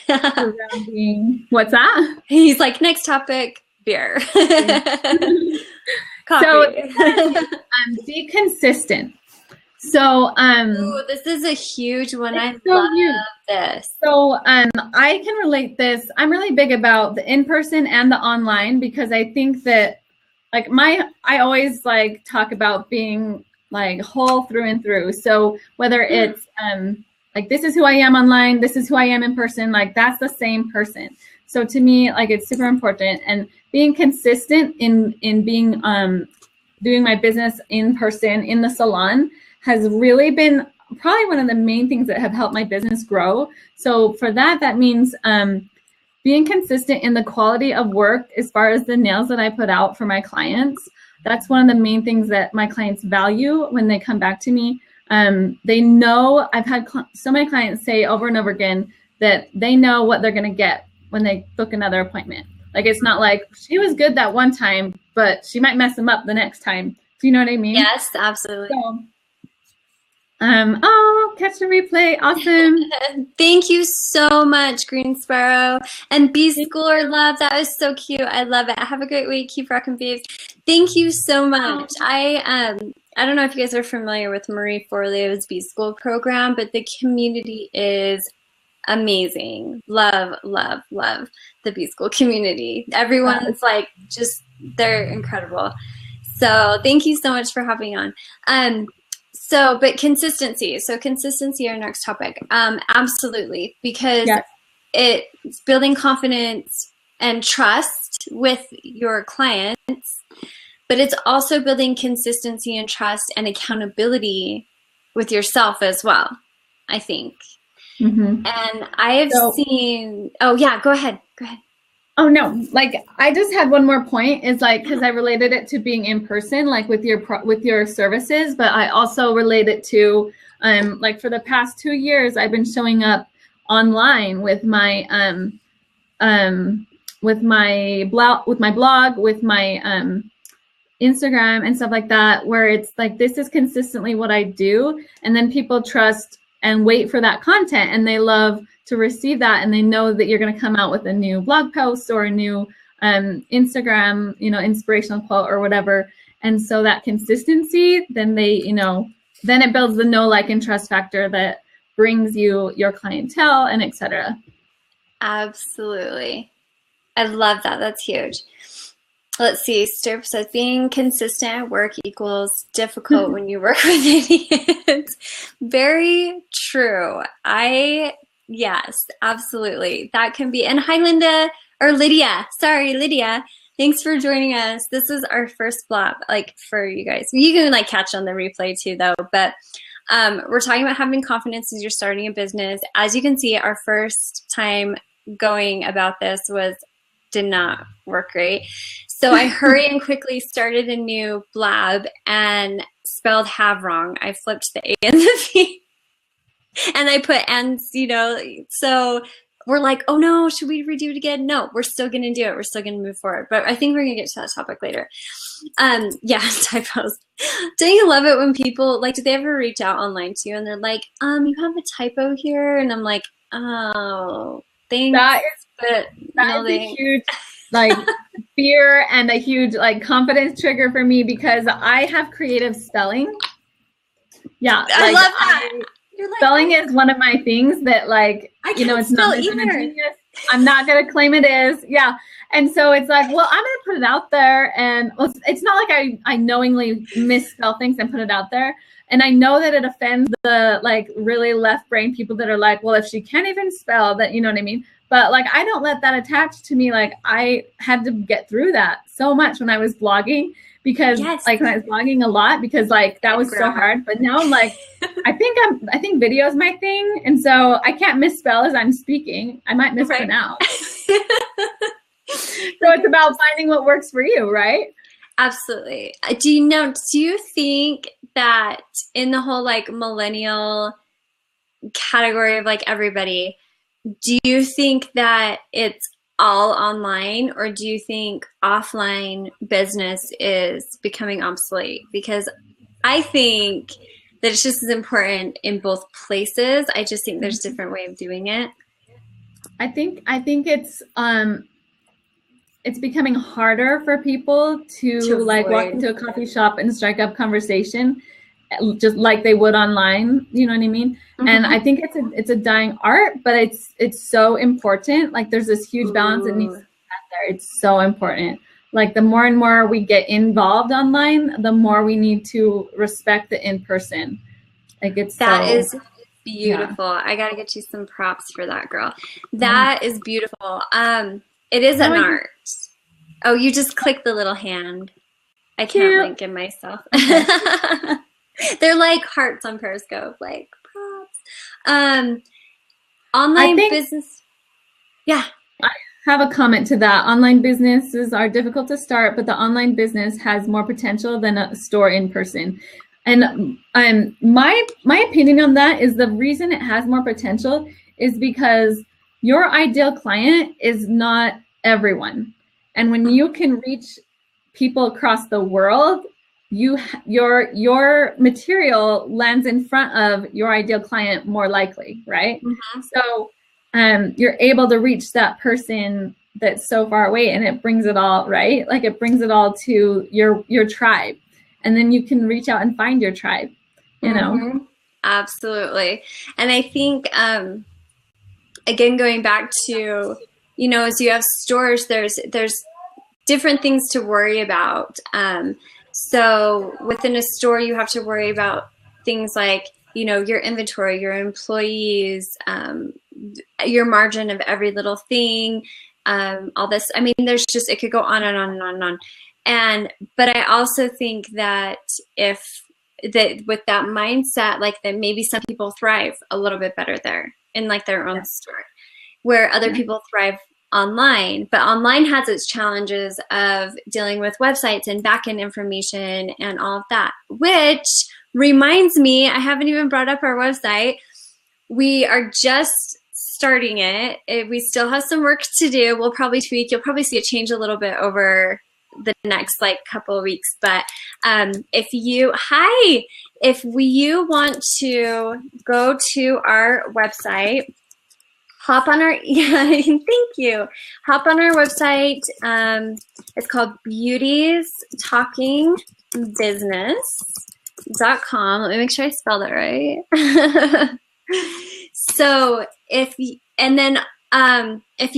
Speaker 3: What's that?
Speaker 1: He's like, next topic, beer. Coffee.
Speaker 3: So be consistent. So
Speaker 1: ooh, this is a huge one. I love this.
Speaker 3: So I can relate this. I'm really big about the in-person and the online, because I think that like I always like talk about being like whole through and through. So whether it's like this is who I am online, this is who I am in person, like that's the same person. So to me, like it's super important, and being consistent in being doing my business in person in the salon has really been probably one of the main things that have helped my business grow. So for that means being consistent in the quality of work as far as the nails that I put out for my clients. That's one of the main things that my clients value when they come back to me. They know, I've had so many clients say over and over again that they know what they're going to get when they book another appointment. Like, it's not like she was good that one time, but she might mess them up the next time. Do you know what I mean?
Speaker 1: Yes, absolutely.
Speaker 3: So, oh, catch the replay. Awesome.
Speaker 1: Thank you so much, Green Sparrow. And B-Schooler Love, that was so cute. I love it. Have a great week. Keep rocking, bees. Thank you so much. I don't know if you guys are familiar with Marie Forleo's B-School program, but the community is amazing. Love, love, love the B-School community. Everyone's like, just, they're incredible. So thank you so much for hopping on. So, but consistency. So consistency, our next topic. Absolutely. Because it's building confidence and trust with your clients, but it's also building consistency and trust and accountability with yourself as well, I think. And I have seen, oh yeah, go ahead.
Speaker 3: Oh no, like I just had one more point, is like, because I related it to being in person, like with your services, but I also relate it to like for the past 2 years I've been showing up online with my blog, with my Instagram and stuff like that, where it's like, this is consistently what I do, and then people trust and wait for that content, and they love to receive that, and they know that you're going to come out with a new blog post or a new Instagram, inspirational quote or whatever. And so that consistency, then they, then it builds the know, like, and trust factor that brings you your clientele and etc.
Speaker 1: Absolutely. I love that. That's huge. Let's see. Stirp says being consistent at work equals difficult when you work with idiots. Very true. Yes, absolutely. That can be. And hi, Linda, or Lydia. Sorry, Lydia. Thanks for joining us. This is our first BLAB, like, for you guys. You can like catch on the replay too, though. But we're talking about having confidence as you're starting a business. As you can see, our first time going about this did not work great. So I hurry and quickly started a new BLAB and spelled have wrong. I flipped the A and the V. And I put ends, so we're like, oh no, should we redo it again? No, we're still going to do it. We're still going to move forward. But I think we're going to get to that topic later. Yeah, typos. Don't you love it when people, like, do they ever reach out online to you and they're like, you have a typo here? And I'm like, oh, thanks.
Speaker 3: That is a huge, like, fear and a huge, like, confidence trigger for me because I have creative spelling. Yeah.
Speaker 1: I love that.
Speaker 3: Spelling is one of my things that, like, it's not genius. I'm not going to claim it is. Yeah. And so it's like, well, I'm going to put it out there. And it's not like I knowingly misspell things and put it out there. And I know that it offends the, like, really left brain people that are like, well, if she can't even spell that, you know what I mean? But, like, I don't let that attach to me. Like, I had to get through that so much when I was blogging because, like, when I was blogging a lot because, like, that was so hard. But now I'm like, I think video is my thing. And so I can't misspell as I'm speaking. I might mispronounce. So it's about finding what works for you, right?
Speaker 1: Absolutely. Do you think that in the whole, like, millennial category of, like, everybody, do you think that it's all online, or do you think offline business is becoming obsolete? Because I think that it's just as important in both places. I just think there's a different way of doing it.
Speaker 3: I think it's becoming harder for people to like walk into a coffee shop and strike up conversation just like they would online, you know what I mean? Mm-hmm. And I think it's a dying art, but it's so important. Like, there's this huge balance that needs to be there. It's so important. Like, the more and more we get involved online, the more we need to respect the in-person. Like, that
Speaker 1: is beautiful. Yeah. I gotta get you some props for that, girl. That is beautiful. It is an art. Oh, you just click the little hand. I can't link it myself. They're like hearts on Periscope, like props. Online business. Yeah.
Speaker 3: I have a comment to that. Online businesses are difficult to start, but the online business has more potential than a store in person. And my opinion on that is the reason it has more potential is because your ideal client is not everyone. And when you can reach people across the world, your material lands in front of your ideal client more likely, right? Mm-hmm. So you're able to reach that person that's so far away, and it brings it all, right? Like, it brings it all to your tribe, and then you can reach out and find your tribe, you know?
Speaker 1: Absolutely. And I think, again, going back to, as you have stores, there's different things to worry about. So within a store, you have to worry about things like, your inventory, your employees, your margin of every little thing, all this. I mean, it could go on and on and on and on. But I also think that with that mindset, like, that maybe some people thrive a little bit better there in, like, their own store, where other people thrive online. But online has its challenges of dealing with websites and backend information and all of that, which reminds me, I haven't even brought up our website. We are just starting it. We still have some work to do. We'll probably tweak. You'll probably see it change a little bit over the next, like, couple of weeks. But if you want to go to our website, hop on our, thank you. Hop on our website. It's called Beauties Talking Business. .com. Let me make sure I spelled it right. So if you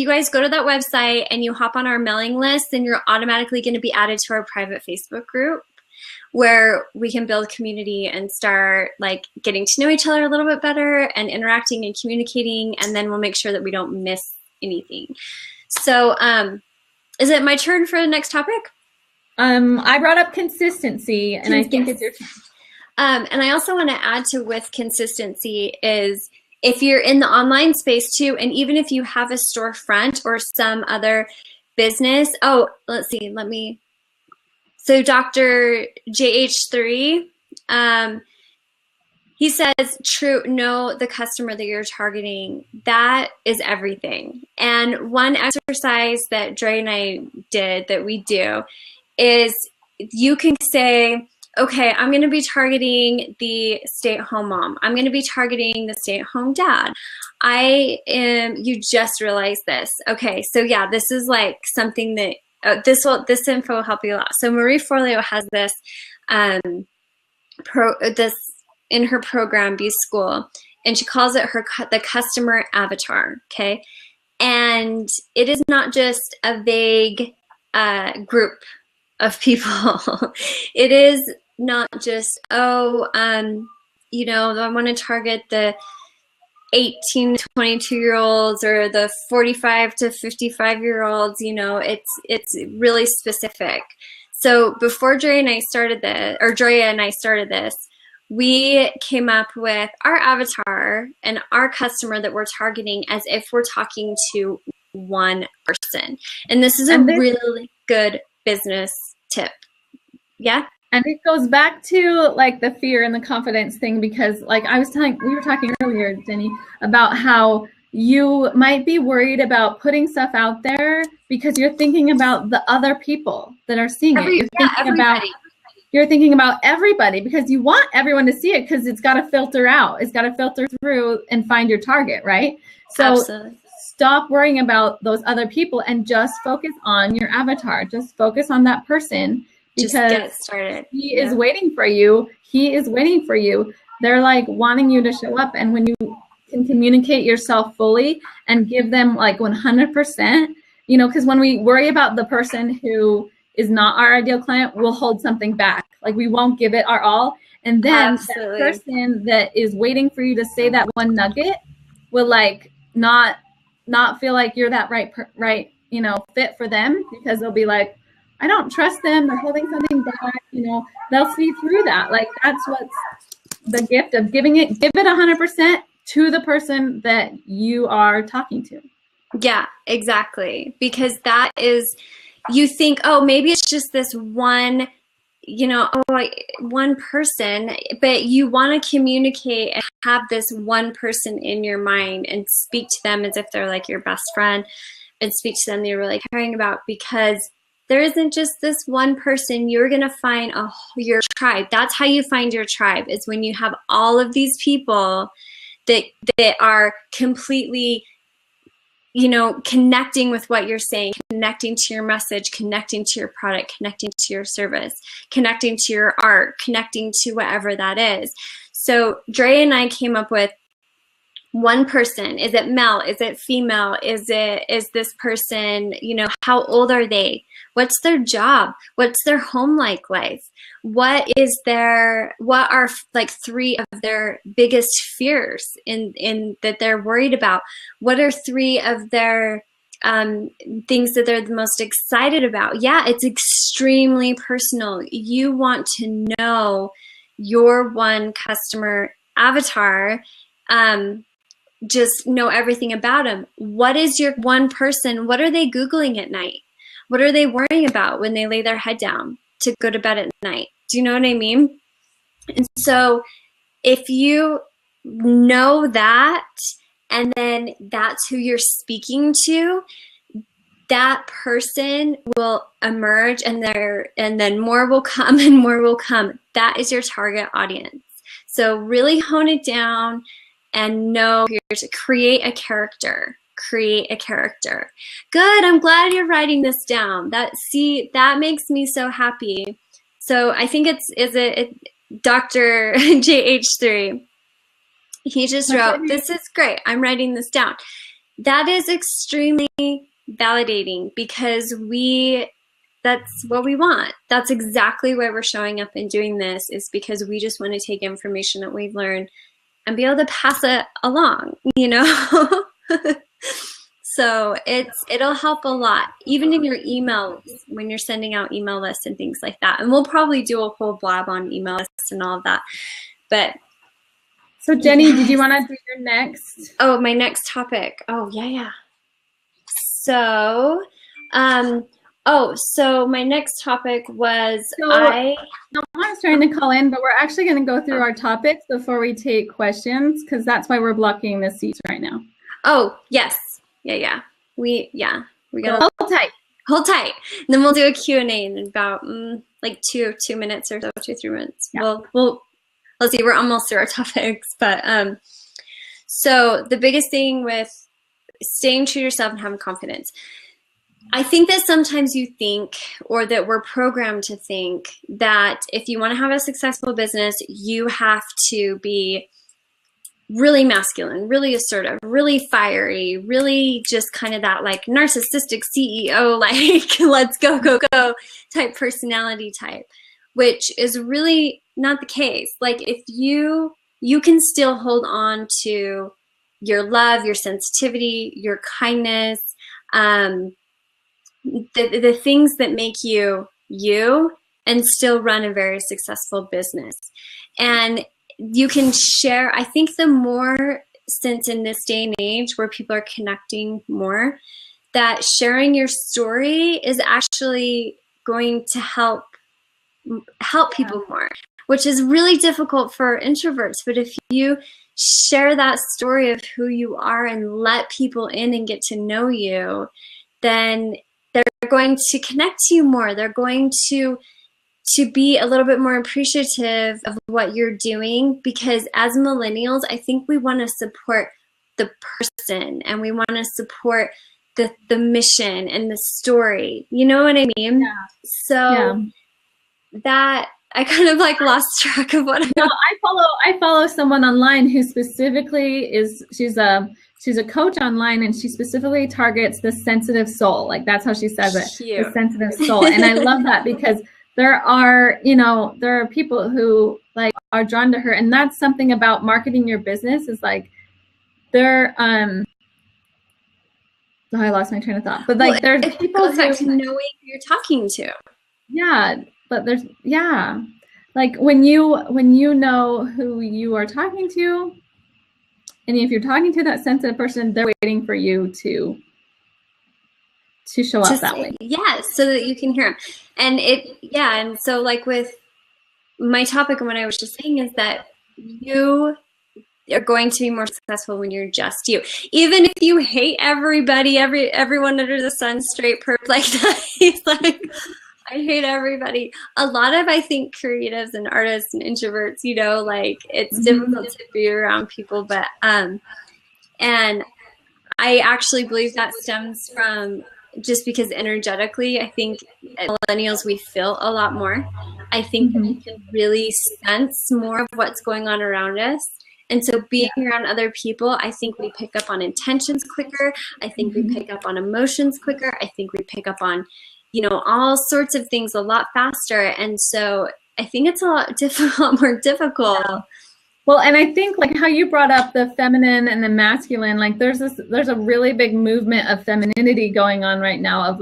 Speaker 1: guys go to that website and you hop on our mailing list, then you're automatically going to be added to our private Facebook group where we can build community and start like getting to know each other a little bit better and interacting and communicating, and then we'll make sure that we don't miss anything. So is it my turn for the next topic?
Speaker 3: I brought up consistency, and I think it's your turn.
Speaker 1: And I also want to add to with consistency is if you're in the online space too, and even if you have a storefront or some other business, let's see, so Dr. JH3, he says, know the customer that you're targeting. That is everything. And one exercise that Dre and I did that we do is you can say, okay, I'm going to be targeting the stay-at-home mom. I'm going to be targeting the stay-at-home dad. You just realized this. Okay, so yeah, this is like something that, this info will help you a lot. So Marie Forleo has this, this in her program, Be School, and she calls it the customer avatar, okay? And it is not just a vague group of people. It is not just, I want to target the 18 to 22-year-olds or the 45 to 55-year-olds, it's really specific. So before Drea and I started this, we came up with our avatar and our customer that we're targeting as if we're talking to one person. And this is a really good business tip. Yeah?
Speaker 3: And it goes back to like the fear and the confidence thing, because like we were talking earlier, Jenny, about how you might be worried about putting stuff out there because you're thinking about the other people that are seeing it. You're thinking about everybody because you want everyone to see it because it's got to filter out. It's got to filter through and find your target, right? So
Speaker 1: Absolutely.
Speaker 3: Stop worrying about those other people and just focus on your avatar. Just focus on that person. Because
Speaker 1: just get started.
Speaker 3: He is waiting for you. He is waiting for you. They're like wanting you to show up. And when you can communicate yourself fully and give them like 100%, because when we worry about the person who is not our ideal client, we'll hold something back. Like we won't give it our all. And then
Speaker 1: Absolutely.
Speaker 3: That person that is waiting for you to say that one nugget will like not feel like you're that right fit for them, because they'll be like, I don't trust them. They're holding something back. They'll see through that. Like that's what's the gift of giving it. Give it 100% to the person that you are talking to.
Speaker 1: Yeah, exactly. Because that is, you think, maybe it's just this one, one person, but you want to communicate and have this one person in your mind and speak to them as if they're like your best friend, and speak to them that you're really caring about, because there isn't just this one person. You're going to find your tribe. That's how you find your tribe, is when you have all of these people that are completely, connecting with what you're saying, connecting to your message, connecting to your product, connecting to your service, connecting to your art, connecting to whatever that is. So Dre and I came up with one person. Is it male? Is it female? Is this person, how old are they? What's their job? What's their home life? What are like 3 of their biggest fears in that they're worried about? What are 3 of their things that they're the most excited about? Yeah, it's extremely personal. You want to know your one customer avatar. Just know everything about them. What is your one person? What are they Googling at night? What are they worrying about when they lay their head down to go to bed at night? Do you know what I mean? And so if you know that, and then that's who you're speaking to, that person will emerge, and then more will come and more will come. That is your target audience. So really hone it down and know to create a character. Create a character. Good. I'm glad you're writing this down. That makes me so happy. So I think Dr. JH3, he just wrote, "This is great. I'm writing this down." That is extremely validating because that's what we want. That's exactly why we're showing up and doing this, is because we just want to take information that we've learned and be able to pass it along, you know? So it'll help a lot, even in your emails, when you're sending out email lists and things like that. And we'll probably do a whole blab on email lists and all of that. But
Speaker 3: so Jenny, yes. Did you want to do your next?
Speaker 1: Oh, my next topic. Oh, yeah. So, so my next topic was
Speaker 3: Someone's trying to call in, but we're actually going to go through our topics before we take questions, because that's why we're blocking the seats right now.
Speaker 1: Oh, yes. Yeah. We got Hold tight. And then we'll do a Q&A in about like 2 minutes or so, 2-3 minutes. Yeah. Let's see, we're almost through our topics, but so the biggest thing with staying true to yourself and having confidence. I think that sometimes you think, or that we're programmed to think, that if you want to have a successful business, you have to be really masculine, really assertive, really fiery, really just kind of that like narcissistic CEO, like let's go type personality type, which is really not the case. Like if you can still hold on to your love, your sensitivity, your kindness, the things that make you you, and still run a very successful business. And you can share, I think the more, since in this day and age where people are connecting more, that sharing your story is actually going to help people more, which is really difficult for introverts. But if you share that story of who you are and let people in and get to know you, then they're going to connect to you more. They're going to be a little bit more appreciative of what you're doing, because as millennials, I think we want to support the person and we want to support the mission and the story. You know what I mean?
Speaker 3: Yeah.
Speaker 1: So that I kind of like lost track of what
Speaker 3: I follow someone online who specifically she's a coach online, and she specifically targets the sensitive soul. Like that's how she says it.
Speaker 1: Cute.
Speaker 3: The sensitive soul. And I love that because there are people who like are drawn to her, and that's something about marketing your business is like I lost my train of thought. But like there's people
Speaker 1: who back to knowing who you're talking to.
Speaker 3: Yeah, but like when you know who you are talking to, and if you're talking to that sensitive person, they're waiting for you to show up that way.
Speaker 1: Yeah, so that you can hear them. And and so like with my topic and what I was just saying is that you are going to be more successful when you're just you. Even if you hate everybody, everyone under the sun, straight perp like that. He's like, I hate everybody. A lot of, I think, creatives and artists and introverts, like it's difficult to be around people, but and I actually believe that stems from just because energetically, I think millennials, we feel a lot more. I think we can really sense more of what's going on around us. And so being around other people, I think we pick up on intentions quicker. I think we pick up on emotions quicker. I think we pick up on, all sorts of things a lot faster. And so I think it's a lot more difficult.
Speaker 3: Yeah. Well, and I think like how you brought up the feminine and the masculine, like there's a really big movement of femininity going on right now of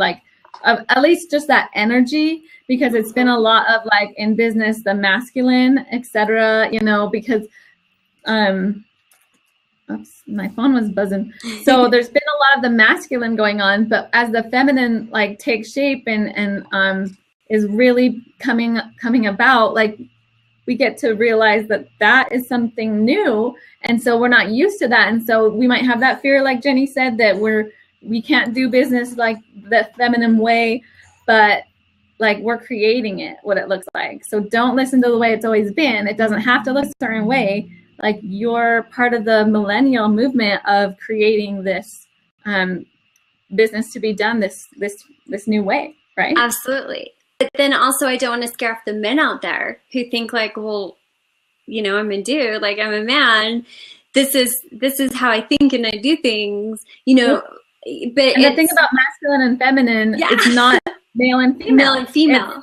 Speaker 3: at least just that energy, because it's been a lot of like in business, the masculine, etc., because oops, my phone was buzzing. So there's been a lot of the masculine going on, but as the feminine like takes shape and is really coming about, like we get to realize that is something new, and so we're not used to that, and so we might have that fear, like Jenny said, that we can't do business like the feminine way, but like we're creating it, what it looks like. So don't listen to the way it's always been. It doesn't have to look a certain way. Like you're part of the millennial movement of creating this business to be done this new way, right?
Speaker 1: Absolutely. But then also, I don't want to scare off the men out there who think like, well, you know, I'm a dude, like I'm a man. This is how I think and I do things, you know. But
Speaker 3: and the thing about masculine and feminine, it's not male and female.
Speaker 1: Male and female.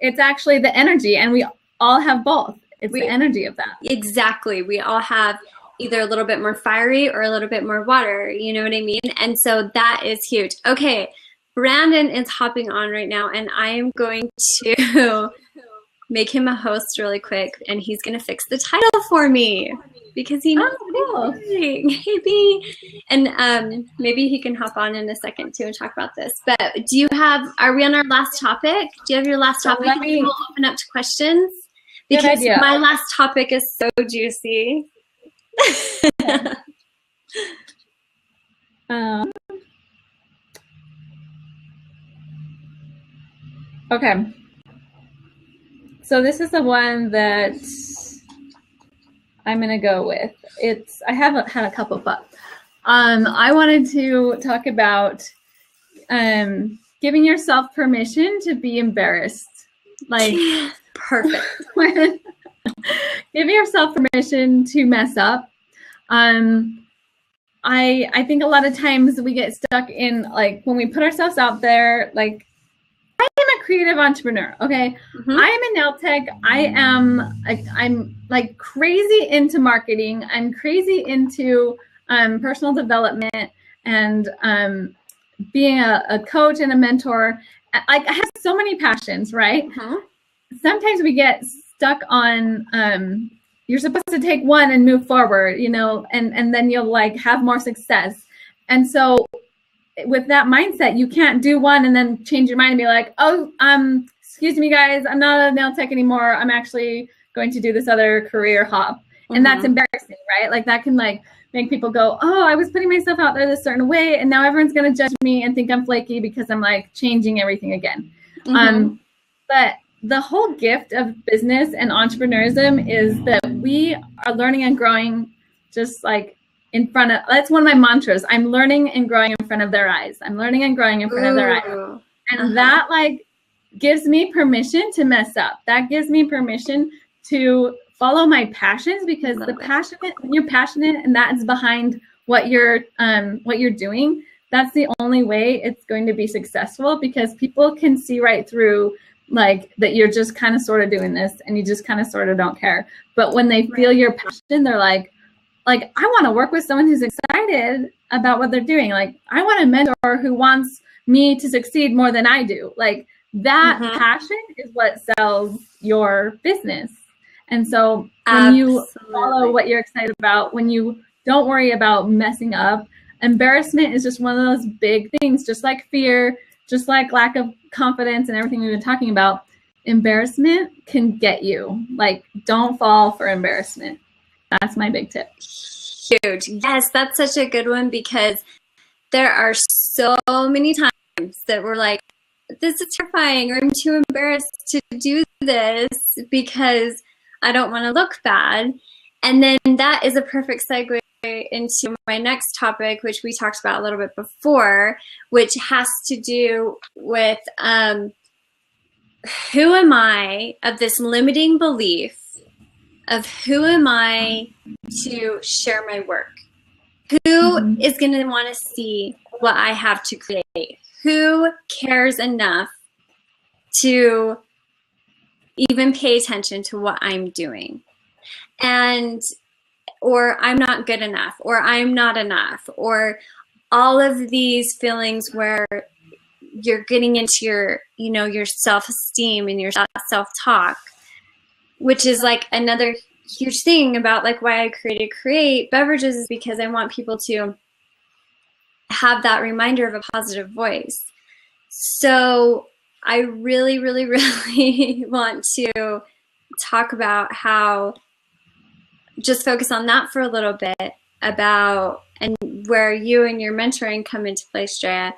Speaker 3: It's actually the energy, and we all have both. It's the energy of that.
Speaker 1: Exactly. We all have either a little bit more fiery or a little bit more water, you know what I mean? And so that is huge. Okay, Brandon is hopping on right now, and I am going to make him a host really quick, and he's going to fix the title for me because he knows what he's doing. Hey, B. And maybe he can hop on in a second too and talk about this. But are we on our last topic? Do you have your last topic? We'll open up to questions because my last topic is so juicy.
Speaker 3: Okay. So this is the one that I'm gonna go with. I haven't had a couple, but I wanted to talk about giving yourself permission to be embarrassed. Like,
Speaker 1: perfect.
Speaker 3: Giving yourself permission to mess up. I think a lot of times we get stuck in, like, when we put ourselves out there, like, I am a creative entrepreneur, okay? I am a nail tech. I'm like crazy into marketing. I'm crazy into personal development and being a coach and a mentor. Like, I have so many passions, right? Sometimes we get stuck on you're supposed to take one and move forward, you know, and then you'll like have more success. And so with that mindset, you can't do one and then change your mind and be like, oh, excuse me, guys, I'm not a nail tech anymore. I'm actually going to do this other career hop. And that's embarrassing, right? Like, that can like make people go, oh, I was putting myself out there this certain way, and now everyone's going to judge me and think I'm flaky because I'm like changing everything again. But the whole gift of business and entrepreneurism is that we are learning and growing just like in front of, that's one of my mantras. I'm learning and growing in front of their eyes. I'm learning and growing in front of their eyes. And that like gives me permission to mess up. That gives me permission to follow my passions, because when you're passionate and that is behind what you're doing, that's the only way it's going to be successful, because people can see right through like that you're just kind of sort of doing this and you just kind of sort of don't care. But when they feel your passion, they're like, I want to work with someone who's excited about what they're doing. Like, I want a mentor who wants me to succeed more than I do. Like, that passion is what sells your business. And so when you follow what you're excited about, when you don't worry about messing up, embarrassment is just one of those big things, just like fear, just like lack of confidence and everything we've been talking about. Embarrassment can get you. Like, don't fall for embarrassment. That's my big tip.
Speaker 1: Huge. Yes, that's such a good one, because there are so many times that we're like, this is terrifying, or I'm too embarrassed to do this because I don't want to look bad. And then that is a perfect segue into my next topic, which we talked about a little bit before, which has to do with who am I, of this limiting belief of who am I to share my work? Who is going to want to see what I have to create? Who cares enough to even pay attention to what I'm doing? Or I'm not good enough, or I'm not enough, or all of these feelings where you're getting into your self-esteem and your self-talk, which is like another huge thing about like why I created Create Beverages, is because I want people to have that reminder of a positive voice. So I really, really, really want to talk about how, just focus on that for a little bit, about, and where you and your mentoring come into place, Drea,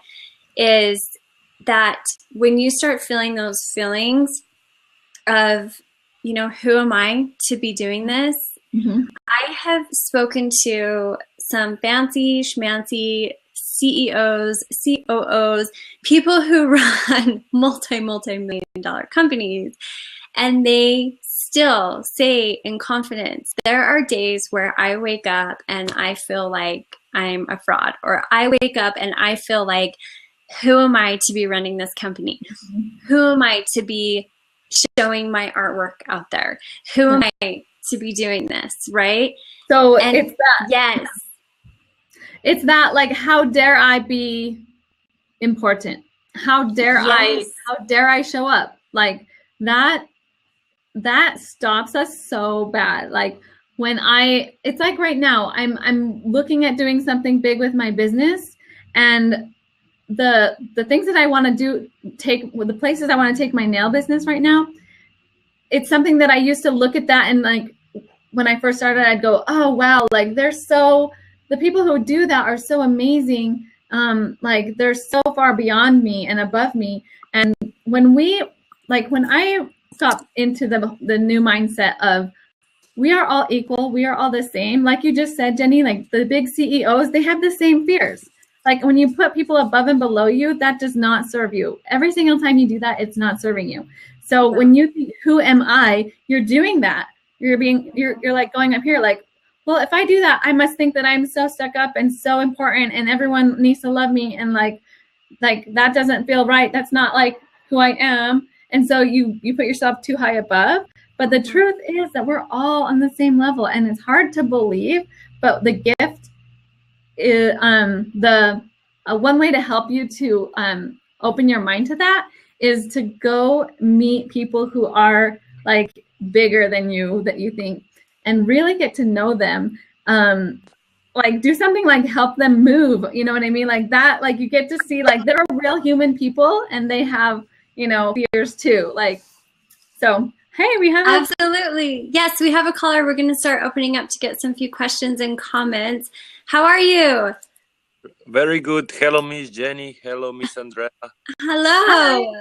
Speaker 1: is that when you start feeling those feelings of, who am I to be doing this? I have spoken to some fancy schmancy CEOs, COOs, people who run multi-million dollar companies, and they still say in confidence, there are days where I wake up and I feel like I'm a fraud, or I wake up and I feel like, who am I to be running this company? Who am I to be showing my artwork out there? Who am I to be doing this, right?
Speaker 3: So
Speaker 1: And
Speaker 3: it's that.
Speaker 1: yes.
Speaker 3: It's that, like, how dare I be important? How dare I show up? Like that stops us so bad. Like when it's like right now, I'm looking at doing something big with my business, and the things that I want to do, the places I want to take my nail business right now, it's something that I used to look at that, and like when I first started, I'd go, oh wow, like the people who do that are so amazing. Like they're so far beyond me and above me. And when I got into the new mindset of we are all equal, we are all the same. Like you just said, Jenny, like the big CEOs, they have the same fears. Like when you put people above and below you, that does not serve you. Every single time you do that, it's not serving you. So when you think, who am I? You're doing that. You're like going up here like, well, if I do that, I must think that I'm so stuck up and so important and everyone needs to love me. And like that doesn't feel right. That's not like who I am. And so you put yourself too high above. But the truth is that we're all on the same level, and it's hard to believe. But the gift is one way to help you to open your mind to that is to go meet people who are like bigger than you that you think, and really get to know them. Like do something like help them move, you know what I mean? Like that, like you get to see like they're real human people and they have, fears too. Like, so, hey, we have
Speaker 1: absolutely. Yes, we have a caller. We're going to start opening up to get some few questions and comments. How are you?
Speaker 5: Very good. Hello, Miss Jenny. Hello, Miss AnDrea.
Speaker 1: Hello.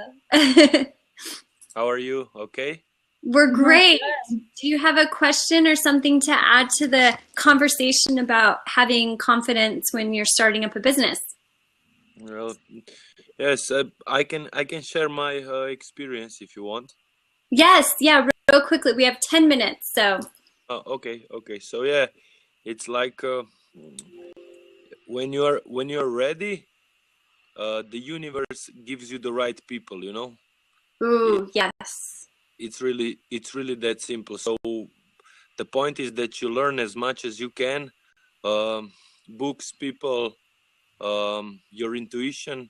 Speaker 5: How are you? Okay.
Speaker 1: We're great. Do you have a question or something to add to the conversation about having confidence when you're starting up a business?
Speaker 5: Well, yes, I can share my experience if you want.
Speaker 1: Yes, yeah, real quickly. We have 10 minutes, so.
Speaker 5: Okay. So yeah, it's like when you're ready, the universe gives you the right people.
Speaker 1: Ooh, yes.
Speaker 5: It's really that simple. So the point is that you learn as much as you can, books, people, your intuition,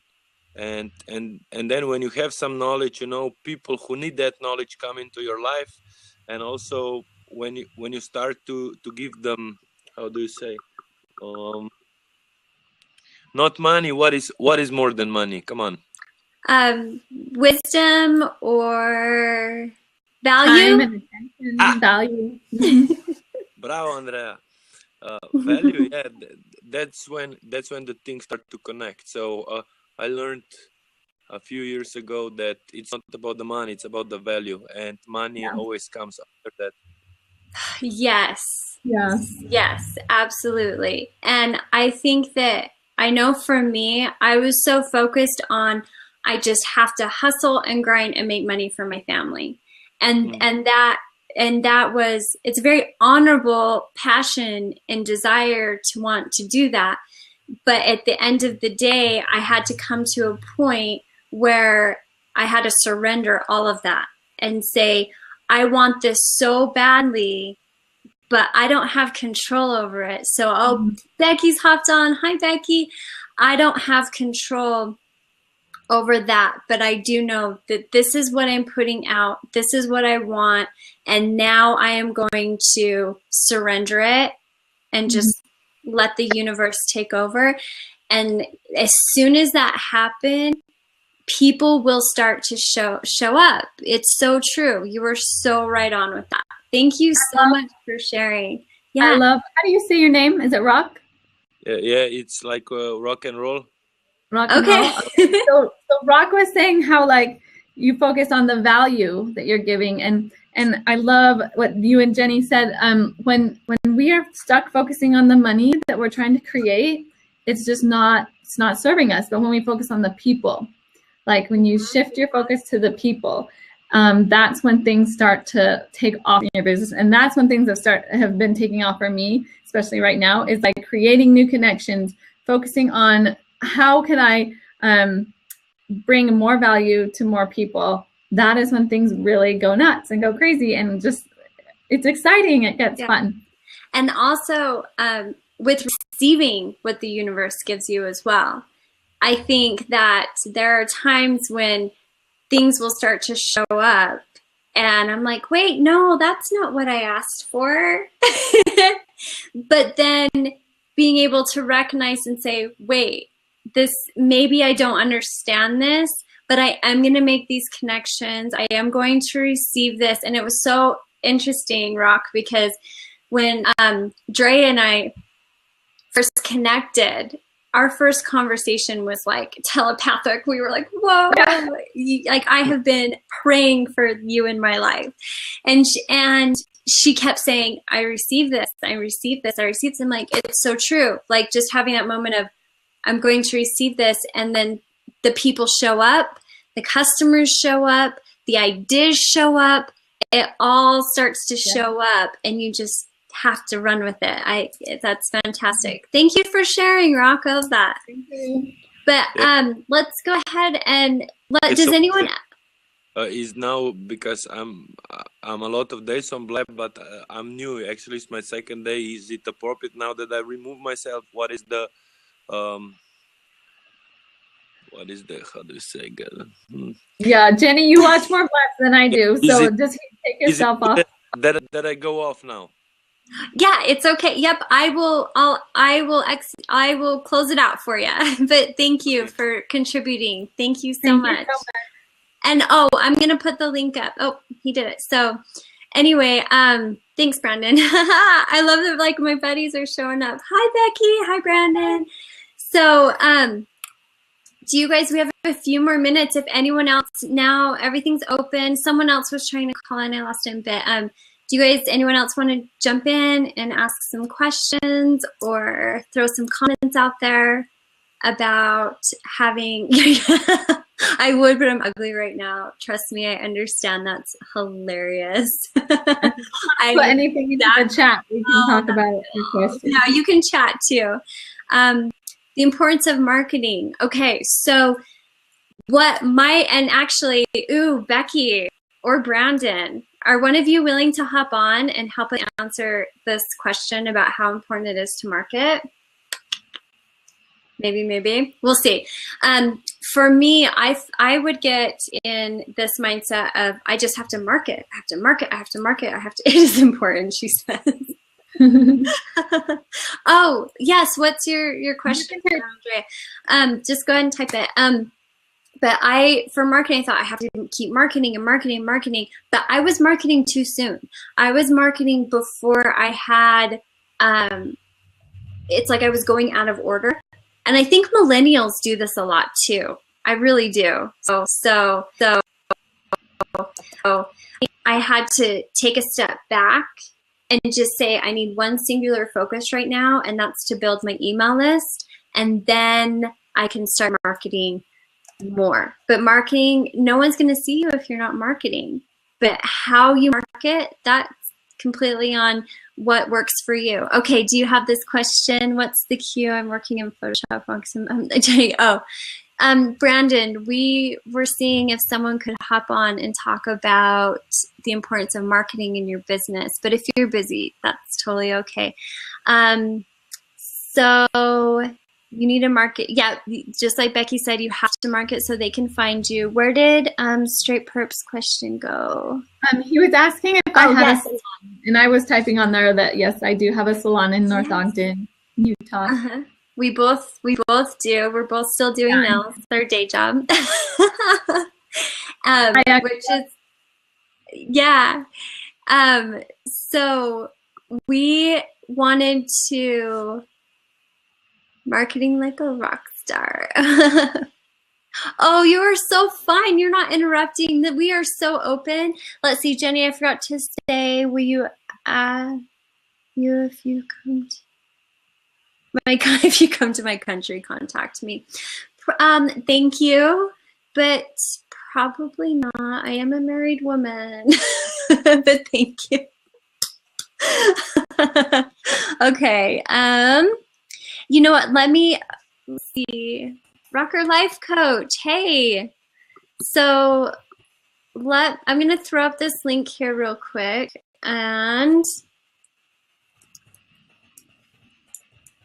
Speaker 5: and then when you have some knowledge, people who need that knowledge come into your life. And also when you start to give them, how do you say, not money, what is more than money? Come on.
Speaker 1: Wisdom or value?
Speaker 3: Time and attention, value.
Speaker 5: Bravo, AnDrea. Value, yeah, that's when the things start to connect. So I learned a few years ago that it's not about the money, it's about the value, and money always comes after that.
Speaker 1: Yes.
Speaker 3: Yeah.
Speaker 1: Yes, absolutely. And I think that, I know for me, I was so focused on, I just have to hustle and grind and make money for my family. And that was, it's a very honorable passion and desire to want to do that. But at the end of the day, I had to come to a point where I had to surrender all of that and say, I want this so badly, but I don't have control over it. So, Becky's hopped on. Hi, Becky. I don't have control over that, but I do know that this is what I'm putting out. This is what I want. And now I am going to surrender it and just let the universe take over. And as soon as that happens, people will start to show up. It's so true. You were so right on with that. Thank you so much for sharing. Yeah.
Speaker 3: How do you say your name? Is it Rock?
Speaker 5: Yeah, it's like rock and roll.
Speaker 3: Rock and roll. So Rock was saying how like you focus on the value that you're giving, and I love what you and Jenny said. When we are stuck focusing on the money that we're trying to create, it's not serving us. But when we focus on the people, like when you shift your focus to the people, that's when things start to take off in your business. And that's when things have been taking off for me, especially right now, is like creating new connections, focusing on how can I bring more value to more people. That is when things really go nuts and go crazy, and just, it's exciting. It gets fun.
Speaker 1: And also with receiving what the universe gives you as well. I think that there are times when things will start to show up and I'm like, wait, no, that's not what I asked for. But then being able to recognize and say, wait, this, maybe I don't understand this, but I am going to make these connections. I am going to receive this. And it was so interesting, Rock, because when Dre and I first connected, our first conversation was like telepathic. We were like, whoa, like I have been praying for you in my life. And she kept saying, I received this, I received this, I received this. I'm like, it's so true. Like just having that moment of, I'm going to receive this. And then the people show up, the customers show up, the ideas show up, it all starts to show up, and you just have to run with it. That's fantastic. Thank you for sharing, Rock, of that.
Speaker 3: Thank you.
Speaker 1: But let's go ahead and does anyone
Speaker 5: is now, because I'm a lot of days on BLAB, but I'm new. Actually, it's my second day. Is it appropriate now that I remove myself? What is the how do you say?
Speaker 3: Yeah, Jenny, you watch more BLAB than I do, so just take yourself off.
Speaker 5: That I go off now.
Speaker 1: Yeah, it's okay. Yep, I will close it out for you. But thank you for contributing. Thank you so much. And I'm gonna put the link up. Oh, he did it. So anyway, thanks, Brandon. I love that like my buddies are showing up. Hi, Becky. Hi, Brandon. So do you guys, we have a few more minutes. If anyone else, now everything's open. Someone else was trying to call in. I lost him, but do you guys, anyone else want to jump in and ask some questions or throw some comments out there about having, I would, but I'm ugly right now. Trust me, I understand. That's hilarious.
Speaker 3: Put anything in the chat. We can talk about your question.
Speaker 1: No, you can chat too. The importance of marketing. Okay, so Becky or Brandon, are one of you willing to hop on and help us answer this question about how important it is to market? Maybe. We'll see. For me, I would get in this mindset of, I just have to market. I have to market. It is important, she says. Oh, yes. What's your question, Andrea? Just go ahead and type it. But for marketing, I thought I have to keep marketing and marketing. But I was marketing too soon. I was marketing before I had, it's like I was going out of order. And I think millennials do this a lot too. I really do. So I had to take a step back and just say, I need one singular focus right now, and that's to build my email list. And then I can start marketing more. But marketing, no one's going to see you if you're not marketing. But how you market, that's completely on what works for you. Okay, do you have this question? What's the cue? I'm working in Photoshop. Brandon, we were seeing if someone could hop on and talk about the importance of marketing in your business. But if you're busy, that's totally okay. So you need to market. Yeah, just like Becky said, you have to market so they can find you. Where did Straight Perp's question go?
Speaker 3: He was asking if I had a salon, and I was typing on there that yes, I do have a salon in North Ogden, Utah.
Speaker 1: We both do. We're both still doing nails. It's our day job. Which is so we wanted to marketing like a rock star. Oh, you are so fine. You're not interrupting. We are so open. Let's see, Jenny, I forgot to say, will you if you come to my country, contact me. Thank you. But probably not. I am a married woman, but thank you. Okay. You know what? Let's see. Rocker Life Coach. Hey. So I'm going to throw up this link here real quick. And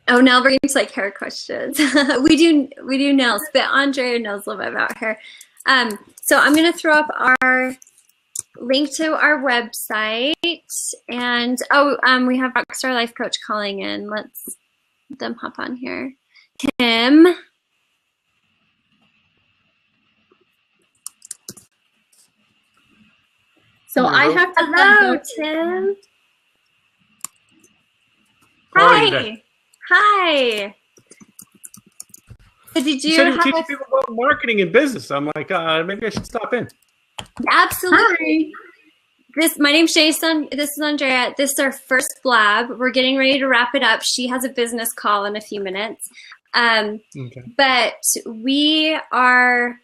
Speaker 1: oh, now we're getting to like hair questions. we do nails, but AnDrea knows a little bit about hair. So I'm going to throw up our link to our website, and we have Rockstar Life Coach calling in. Let's let them hop on here. Tim.
Speaker 3: So I have to.
Speaker 1: Hello, Tim. Hi. Hi. Did you
Speaker 6: said you teach people about marketing and business. I'm like, maybe I should stop in.
Speaker 1: Absolutely. My name's Jason. This is AnDrea. This is our first BLAB. We're getting ready to wrap it up. She has a business call in a few minutes.
Speaker 6: Okay.
Speaker 1: But we are,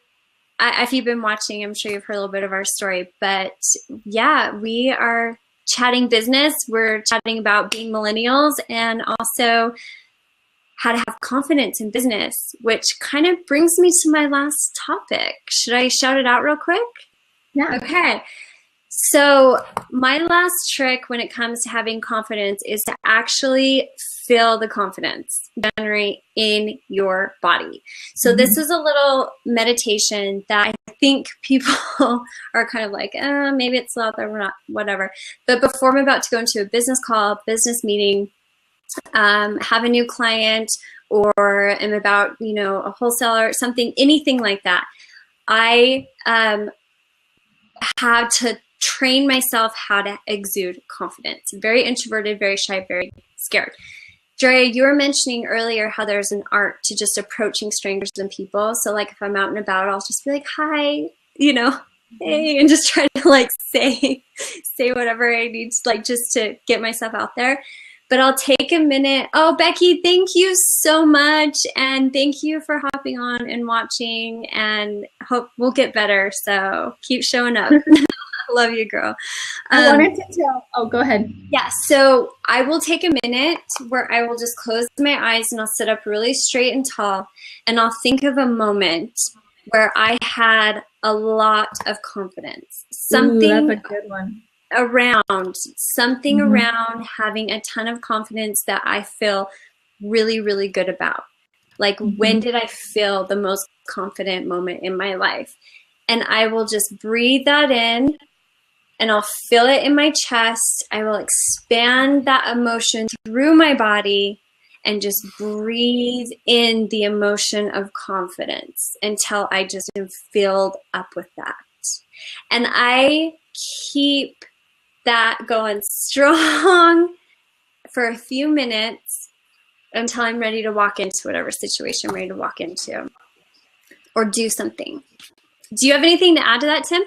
Speaker 1: if you've been watching, I'm sure you've heard a little bit of our story. But yeah, we are chatting business. We're chatting about being millennials and also how to have confidence in business, which kind of brings me to my last topic. Should I shout it out real quick?
Speaker 3: Yeah.
Speaker 1: Okay. So my last trick when it comes to having confidence is to actually feel the confidence generate in your body. So this is a little meditation that I think people are kind of like, maybe it's out there, we're not, whatever. But before I'm about to go into a business call, business meeting, have a new client, or am about, a wholesaler, something, anything like that, I had to train myself how to exude confidence. Very introverted, very shy, very scared. Drea, you were mentioning earlier how there's an art to just approaching strangers and people. So like if I'm out and about, I'll just be like, hi, hey, and just try to like say whatever I need to, like, just to get myself out there. But I'll take a minute. Oh, Becky, thank you so much. And thank you for hopping on and watching, and hope we'll get better. So keep showing up. Love you, girl.
Speaker 3: I wanted to tell. Oh, go ahead.
Speaker 1: Yeah, so I will take a minute where I will just close my eyes and I'll sit up really straight and tall, and I'll think of a moment where I had a lot of confidence. Something
Speaker 3: that's a good one.
Speaker 1: Around having a ton of confidence that I feel really, really good about. Like, when did I feel the most confident moment in my life? And I will just breathe that in, and I'll feel it in my chest. I will expand that emotion through my body and just breathe in the emotion of confidence until I just am filled up with that. And I keep that going strong for a few minutes until I'm ready to walk into whatever situation I'm ready to walk into or do something. Do you have anything to add to that, Tim?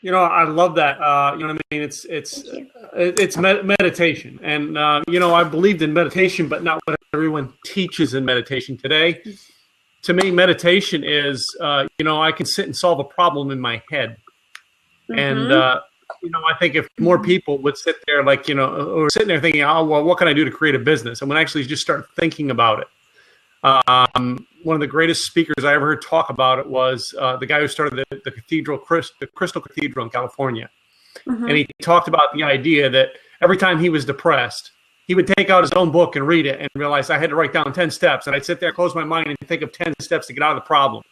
Speaker 6: I love that. You know what I mean? It's meditation, and I believed in meditation, but not what everyone teaches in meditation today. To me, meditation is, I can sit and solve a problem in my head, and I think if more people would sit there, or sitting there thinking, oh, well, what can I do to create a business? And when actually just start thinking about it. One of the greatest speakers I ever heard talk about it was the guy who started the Crystal Cathedral in California. And he talked about the idea that every time he was depressed, he would take out his own book and read it and realize I had to write down 10 steps. And I'd sit there, close my mind, and think of 10 steps to get out of the problem.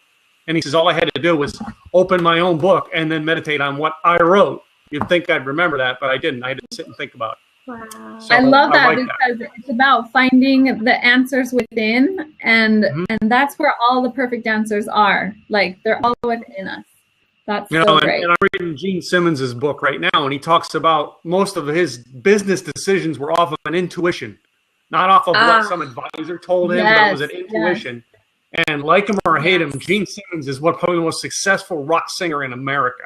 Speaker 6: And he says, all I had to do was open my own book and then meditate on what I wrote. You'd think I'd remember that, but I didn't. I had to sit and think about it.
Speaker 1: Wow.
Speaker 3: So I love that because it's about finding the answers within, and that's where all the perfect answers are. Like, they're all within us. That's so great.
Speaker 6: And I'm reading Gene Simmons' book right now, and he talks about most of his business decisions were off of an intuition, not off of what some advisor told him, but it was an intuition. Yes. And like him or hate him, Gene Simmons is probably the most successful rock singer in America.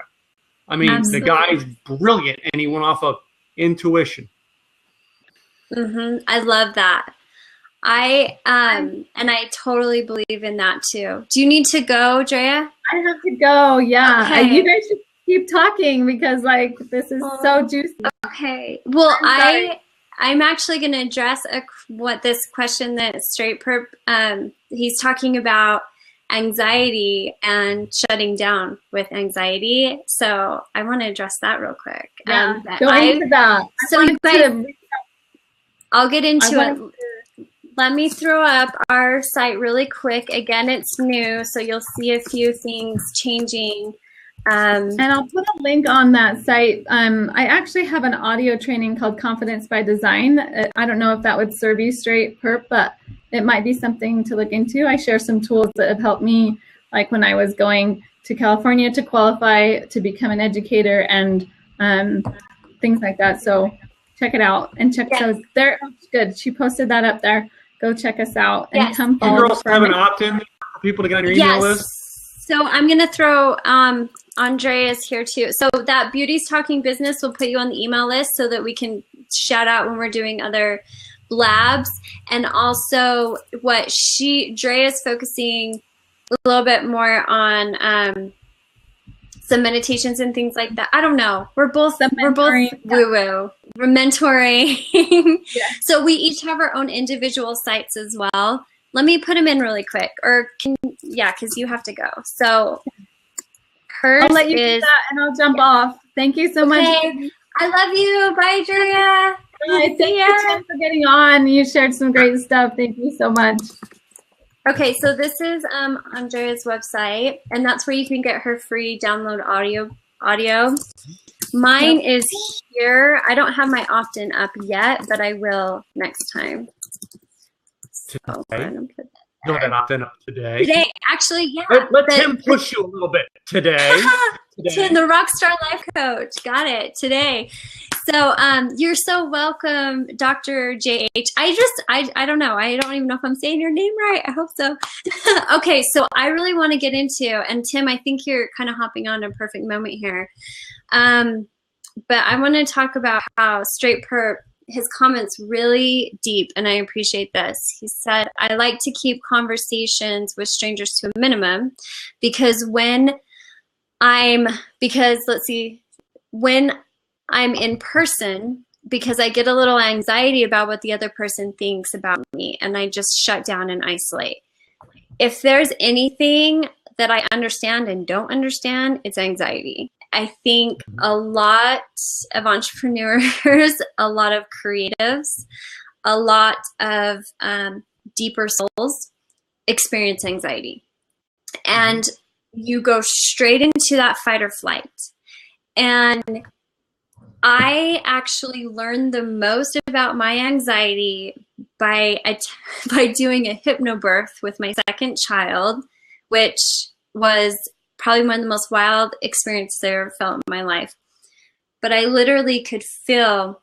Speaker 6: I mean, the guy's brilliant, and he went off of intuition.
Speaker 1: I love that. And I totally believe in that too. Do you need to go, Drea?
Speaker 3: I have to go. Yeah.
Speaker 1: Okay.
Speaker 3: You guys should keep talking because like this is so juicy.
Speaker 1: Okay. Well, I'm actually going to address this question that Straight Perp, he's talking about anxiety and shutting down with anxiety. So I want to address that real quick.
Speaker 3: Yeah, go into that.
Speaker 1: So you guys, I'll get into it. Let me throw up our site really quick. Again, it's new, so you'll see a few things changing. And
Speaker 3: I'll put a link on that site. I actually have an audio training called Confidence by Design. I don't know if that would serve you, Straight Perp, but it might be something to look into. I share some tools that have helped me, like when I was going to California to qualify to become an educator and things like that. So check it out and check those. There, good. She posted that up there. Go check us out and come follow.
Speaker 6: You also have an opt-in for people to get on your email list.
Speaker 1: So I'm going to throw AnDrea's here too. So that Beauty's Talking Business will put you on the email list so that we can shout out when we're doing other BLABs. And also what Drea's focusing a little bit more on some meditations and things like that. I don't know. We're both woo-woo. We're mentoring. Yeah. So we each have our own individual sites as well. Let me put them in really quick, because you have to go. So hers
Speaker 3: I'll let you do that and I'll jump off. Thank you so much.
Speaker 1: I love you. Bye, Drea.
Speaker 3: Thank you, Tim, for getting on. You shared some great stuff. Thank you so much.
Speaker 1: Okay, so this is AnDrea's website, and that's where you can get her free download audio. Mine is here. I don't have my opt-in up yet, but I will next time.
Speaker 6: Today. You don't have opt-in up today.
Speaker 1: Today, actually, yeah.
Speaker 6: Let Tim push you a little bit today.
Speaker 1: Tim, the Rockstar Life Coach. Got it. Today. So you're so welcome, Dr. JH. I don't know. I don't even know if I'm saying your name right. I hope so. Okay, so I really want to get into, and Tim, I think you're kind of hopping on a perfect moment here. But I want to talk about how Straight Perp, his comments really deep, and I appreciate this. He said, I like to keep conversations with strangers to a minimum because when I'm in person, because I get a little anxiety about what the other person thinks about me, and I just shut down and isolate. If there's anything that I understand and don't understand, it's anxiety. I think a lot of entrepreneurs, a lot of creatives, a lot of deeper souls experience anxiety. And you go straight into that fight or flight. And I actually learned the most about my anxiety by doing a hypnobirth with my second child, which was probably one of the most wild experiences I ever felt in my life. But I literally could feel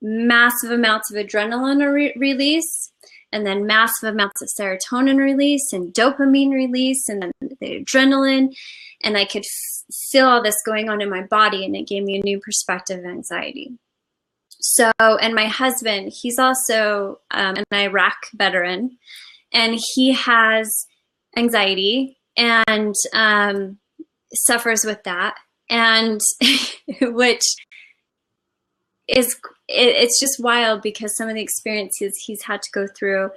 Speaker 1: massive amounts of adrenaline release, and then massive amounts of serotonin release and dopamine release, and then the adrenaline. And I could feel all this going on in my body, and it gave me a new perspective of anxiety. So, and my husband, he's also an Iraq veteran, and he has anxiety and suffers with that, and which is, it's just wild because some of the experiences he's had to go through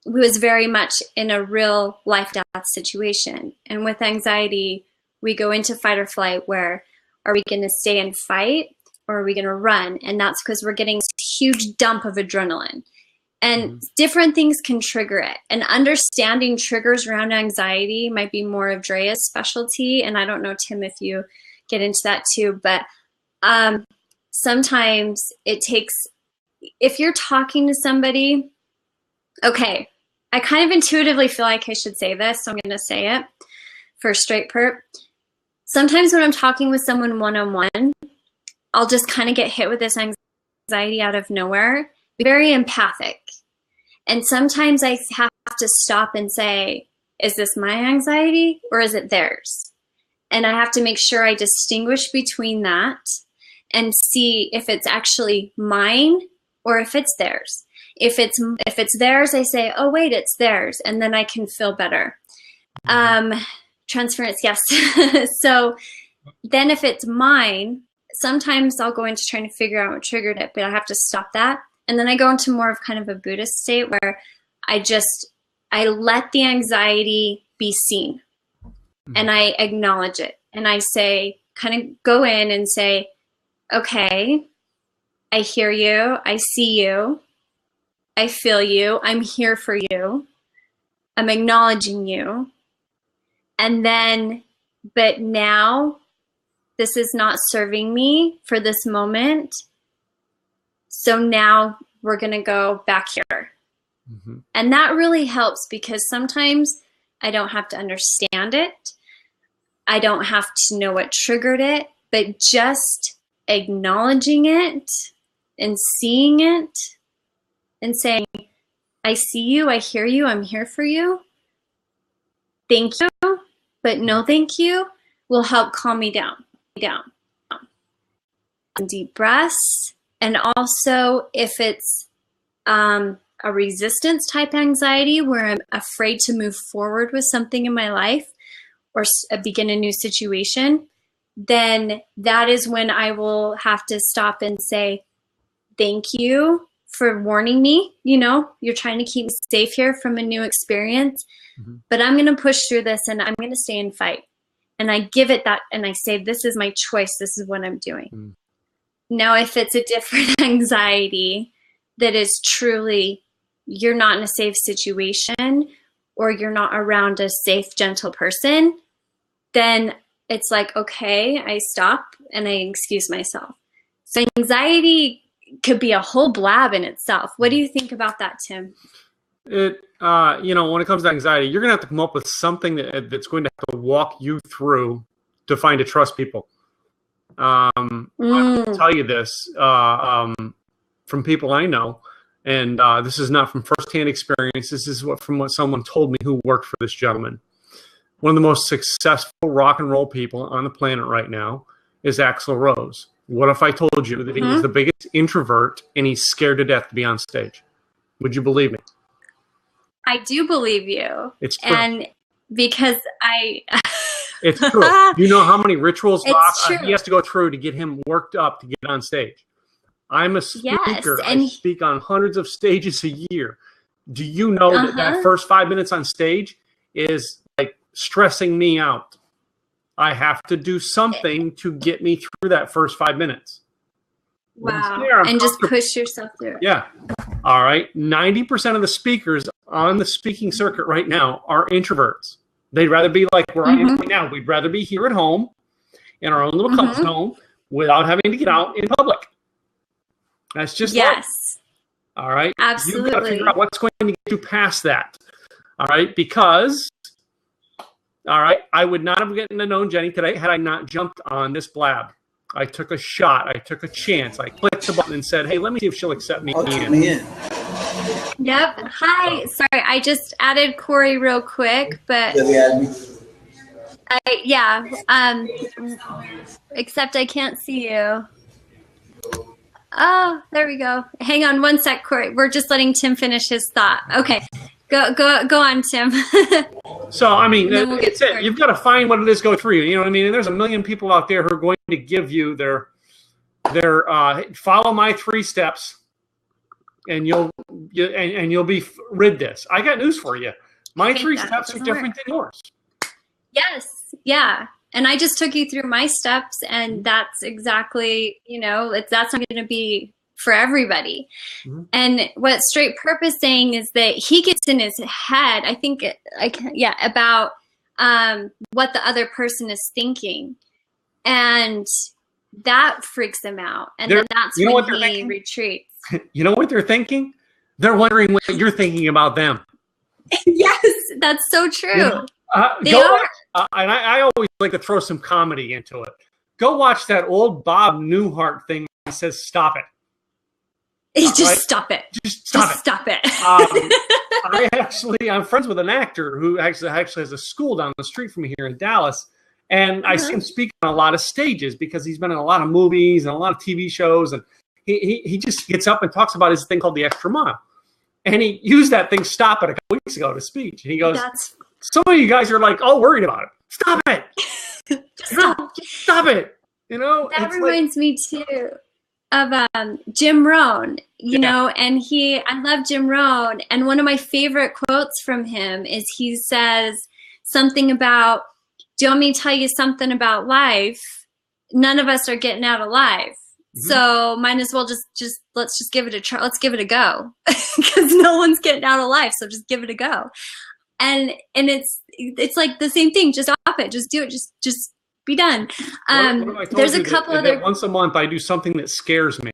Speaker 1: was very much in a real life-death situation. And with anxiety, we go into fight or flight, where are we going to stay and fight, or are we going to run? And that's because we're getting a huge dump of adrenaline. And different things can trigger it. And understanding triggers around anxiety might be more of Drea's specialty. And I don't know, Tim, if you get into that too. But sometimes it takes, if you're talking to somebody, okay, I kind of intuitively feel like I should say this, so I'm going to say it for Straight Perp. Sometimes when I'm talking with someone one-on-one, I'll just kind of get hit with this anxiety out of nowhere. Very empathic. And sometimes I have to stop and say, is this my anxiety or is it theirs? And I have to make sure I distinguish between that and see if it's actually mine or if it's theirs. If it's theirs, I say, oh wait, it's theirs, and then I can feel better. Transference, yes. So then if it's mine, sometimes I'll go into trying to figure out what triggered it, but I have to stop that. And then I go into more of kind of a Buddhist state where I let the anxiety be seen, and I acknowledge it. And I say, kind of go in and say, okay, I hear you. I see you. I feel you. I'm here for you. I'm acknowledging you. And then, but now this is not serving me for this moment. So now we're going to go back here. And that really helps, because sometimes I don't have to understand it. I don't have to know what triggered it, but just acknowledging it and seeing it and saying, I see you, I hear you, I'm here for you. Thank you, but no thank you, will help calm me down. Deep breaths. And also if it's a resistance type anxiety where I'm afraid to move forward with something in my life or begin a new situation, then that is when I will have to stop and say, thank you for warning me. You know, you're trying to keep me safe here from a new experience, but I'm going to push through this and I'm going to stay and fight. And I give it that, and I say, this is my choice. This is what I'm doing. Now, if it's a different anxiety that is truly, you're not in a safe situation or you're not around a safe, gentle person, then it's like, okay, I stop and I excuse myself. So anxiety could be a whole blab in itself. What do you think about that, Tim?
Speaker 6: It, when it comes to anxiety, you're going to have to come up with something that's going to have to walk you through to find to trust people. I will tell you this from people I know, and this is not from firsthand experience. This is from what someone told me who worked for this gentleman. One of the most successful rock and roll people on the planet right now is Axl Rose. What if I told you that he was the biggest introvert and he's scared to death to be on stage? Would you believe me?
Speaker 1: I do believe you.
Speaker 6: It's true.
Speaker 1: And because
Speaker 6: it's true. You know how many rituals
Speaker 1: he
Speaker 6: has to go through to get him worked up to get on stage? I'm a speaker. Yes, I speak on hundreds of stages a year. Do you know that first 5 minutes on stage is like stressing me out? I have to do something to get me through that first 5 minutes.
Speaker 1: Wow. And just push yourself through it.
Speaker 6: Yeah. All right. 90% of the speakers on the speaking circuit right now are introverts. They'd rather be like where I am right now. We'd rather be here at home in our own little comfort zone without having to get out in public. That's just life. All right.
Speaker 1: Absolutely.
Speaker 6: You've got to figure out what's going to get you past that. All right. Because, all right, I would not have gotten to know Jenny today had I not jumped on this BLAB. I took a shot. I took a chance. I clicked the button and said, hey, let me see if she'll accept me in.
Speaker 1: Yep. Hi. Sorry, I just added Corey real quick, but except I can't see you. Oh, there we go. Hang on one sec, Corey. We're just letting Tim finish his thought. Okay. Go on, Tim.
Speaker 6: So, I mean, it's it. You've got to find what it is, go through you. You know what I mean? And there's a million people out there who are going to give you their follow my 3 steps, and you'll be rid this. I got news for you. My 3 steps are different than yours. Yes. Yeah. And I just took you through my steps, and that's exactly, that's not going to be for everybody. And what Straight Purpose saying is that he gets in his head, I think, about what the other person is thinking. And that freaks him out. And then that's when he retreats. You know what they're thinking? They're wondering what you're thinking about them. Yes, that's so true. They are. And I always like to throw some comedy into it. Go watch that old Bob Newhart thing that says, stop it. Stop it. Just stop it. I'm friends with an actor who actually has a school down the street from me here in Dallas. And I see him speak on a lot of stages because he's been in a lot of movies and a lot of TV shows. And he just gets up and talks about his thing called the extra mile. And he used that thing, stop it, a couple weeks ago to speech. And he goes, some of you guys are like all worried about it. Stop it. Stop it. You know,
Speaker 1: that reminds me too of Jim Rohn, you know, and I love Jim Rohn. And one of my favorite quotes from him is he says something about, do you want me to tell you something about life? None of us are getting out alive. So might as well let's just give it a try. Let's give it a go, because no one's getting out alive. So just give it a go. And it's like the same thing. Just stop it. Just do it. Just be done. There's a couple other.
Speaker 6: Once a month, I do something that scares me,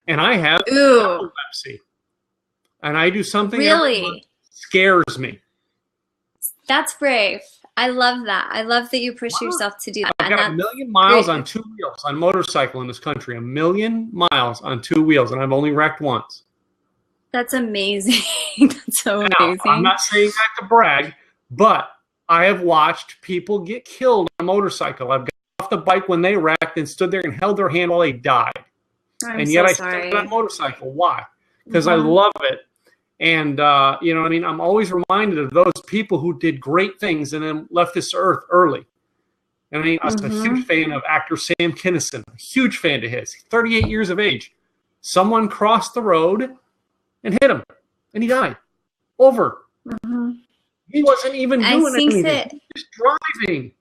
Speaker 6: and I have epilepsy, and I do something that scares me.
Speaker 1: That's brave. I love that. I love that you push yourself to do that.
Speaker 6: I've got 1 million miles on 2 wheels on motorcycle in this country. 1 million miles on 2 wheels, and I've only wrecked once.
Speaker 1: That's amazing. That's so amazing.
Speaker 6: I'm not saying that to brag, but I have watched people get killed on a motorcycle. I've got off the bike when they wrecked and stood there and held their hand while they died. And yet I still got that motorcycle. Why? Because I love it. And, you know what I mean? I'm always reminded of those people who did great things and then left this earth early. And I mean, I was a huge fan of actor Sam Kinison, a huge fan to his, 38 years of age. Someone crossed the road and hit him, and he died. Over. He wasn't even doing anything. Just driving.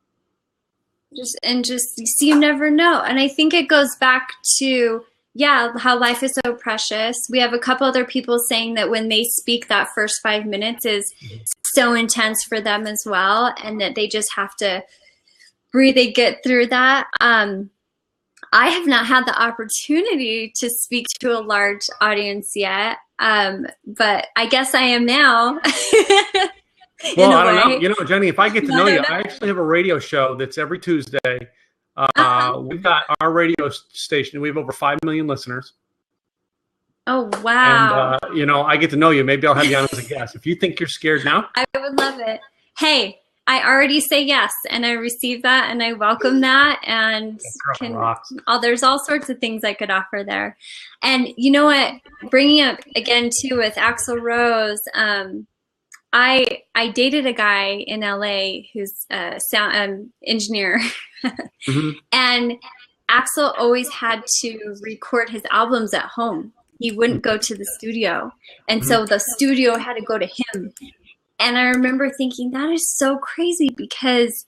Speaker 1: You never know. And I think it goes back to, how life is so precious. We have a couple other people saying that when they speak, that first 5 minutes is so intense for them as well, and that they just have to breathe and get through that. I have not had the opportunity to speak to a large audience yet, but I guess I am now.
Speaker 6: Well, I don't know. You know, Jenny, if I get to know you, I actually have a radio show that's every Tuesday. We've got our radio station. We have over 5 million listeners.
Speaker 1: Oh, wow.
Speaker 6: And, you know, I get to know you. Maybe I'll have you on as a guest. If you think you're scared now.
Speaker 1: I would love it. Hey, I already say yes, and I receive that, and I welcome that. And there's all sorts of things I could offer there. And you know what? Bringing up again, too, with Axl Rose, I dated a guy in LA who's a sound engineer, and Axl always had to record his albums at home. He wouldn't go to the studio, and so the studio had to go to him. And I remember thinking, that is so crazy, because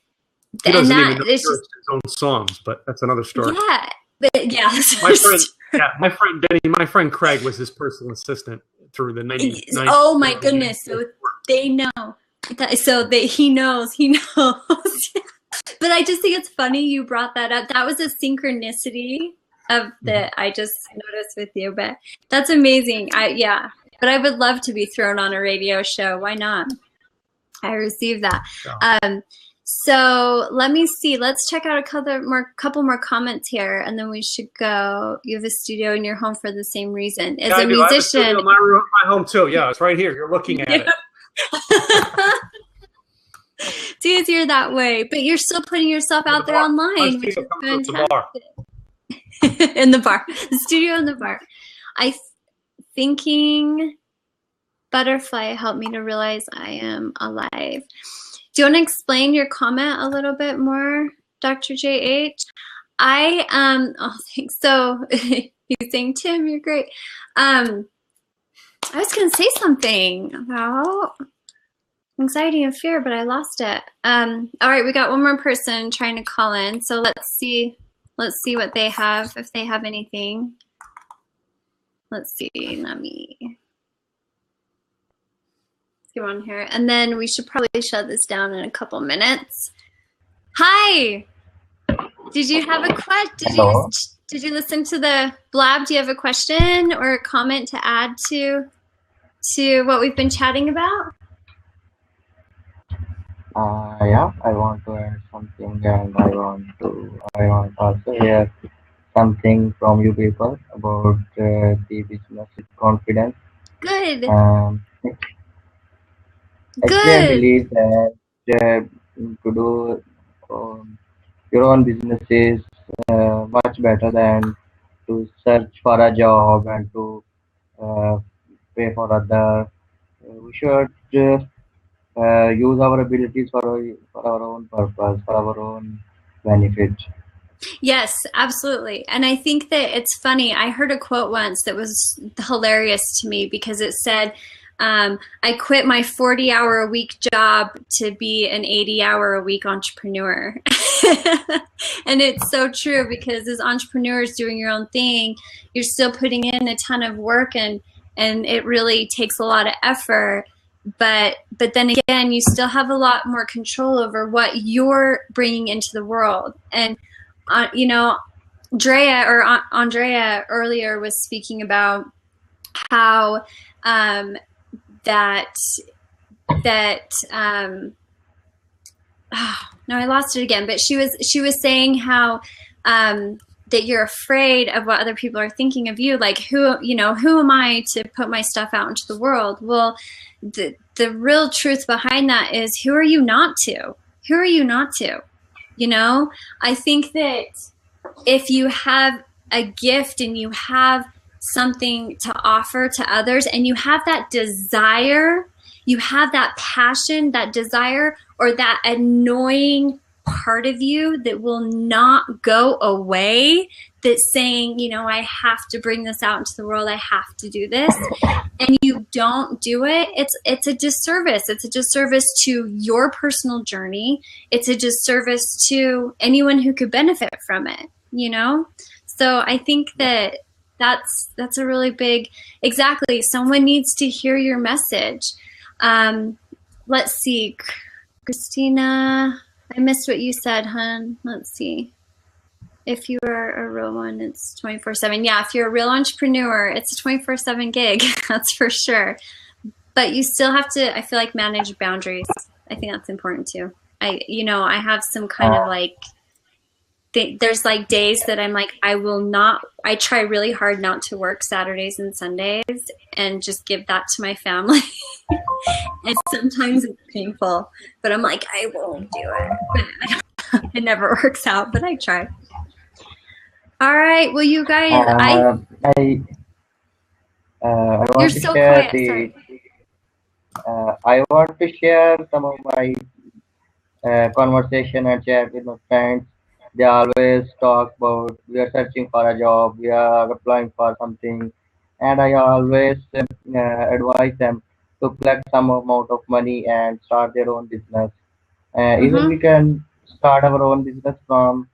Speaker 6: he doesn't even know his own songs, but that's another story.
Speaker 1: Yeah, but
Speaker 6: my friend Denny, my friend Craig was his personal assistant through the 90s.
Speaker 1: Oh my goodness! So they know. He knows. But I just think it's funny you brought that up. That was a synchronicity of that I just noticed with you. But that's amazing. But I would love to be thrown on a radio show. Why not? I received that. Yeah. So let me see. Let's check out a couple more comments here, and then we should go. You have a studio in your home for the same reason. As a musician, I have a studio in my
Speaker 6: home too. Yeah, it's right here. You're looking at it.
Speaker 1: It's easier that way, but you're still putting yourself out there online, which is fantastic. In the bar, the studio in the bar. Thinking butterfly helped me to realize I am alive. Do you want to explain your comment a little bit more, Dr. JH? Thanks. So he's saying, Tim, you're great. I was going to say something about anxiety and fear, but I lost it. All right, we got one more person trying to call in. So let's see what they have, if they have anything. Let's see, let's go on here. And then we should probably shut this down in a couple minutes. Hi. Did you have a question? Did you listen to the BLAB? Do you have a question or a comment to add to what we've been chatting about?
Speaker 4: Yeah, I want to add something, and I want also hear something from you people about the business confidence.
Speaker 1: Good.
Speaker 4: Actually, I believe that to do your own business is much better than to search for a job and to uh, pay for other. We should use our abilities for our own purpose, for our own benefit.
Speaker 1: Yes, absolutely. And I think that it's funny. I heard a quote once that was hilarious to me because it said, I quit my 40-hour-a-week job to be an 80-hour-a-week entrepreneur. And it's so true because as entrepreneurs doing your own thing, you're still putting in a ton of work and it really takes a lot of effort. But then again, you still have a lot more control over what you're bringing into the world. And you know, AnDrea earlier was speaking about how no, I lost it again. But she was saying how that you're afraid of what other people are thinking of you. Like who am I to put my stuff out into the world? Well, the real truth behind that is who are you not to? Who are you not to? You know, I think that if you have a gift and you have something to offer to others and you have that desire, you have that passion, that desire, or that annoying part of you that will not go away, that's saying, you know, I have to bring this out into the world, I have to do this, and you don't do it, it's a disservice. It's a disservice to your personal journey. It's a disservice to anyone who could benefit from it, you know? So I think that that's a really big, exactly, someone needs to hear your message. Let's see, Christina, I missed what you said, hun. Let's see. If you are a real one, it's 24/7. Yeah, if you're a real entrepreneur, it's a 24/7 gig. That's for sure. But you still have to, I feel like, manage boundaries. I think that's important too. I have some kind of like, there's like days that I'm like, I try really hard not to work Saturdays and Sundays and just give that to my family. And sometimes it's painful, but I'm like, I won't do it. But it never works out, but I try. All right. Well, you guys,
Speaker 4: I want
Speaker 1: you're
Speaker 4: to
Speaker 1: so
Speaker 4: share
Speaker 1: quiet. Sorry.
Speaker 4: I want to share some of my conversation and chat with my friends. They always talk about we are searching for a job, we are applying for something, and I always advise them to collect some amount of money and start their own business. Even we can start our own business from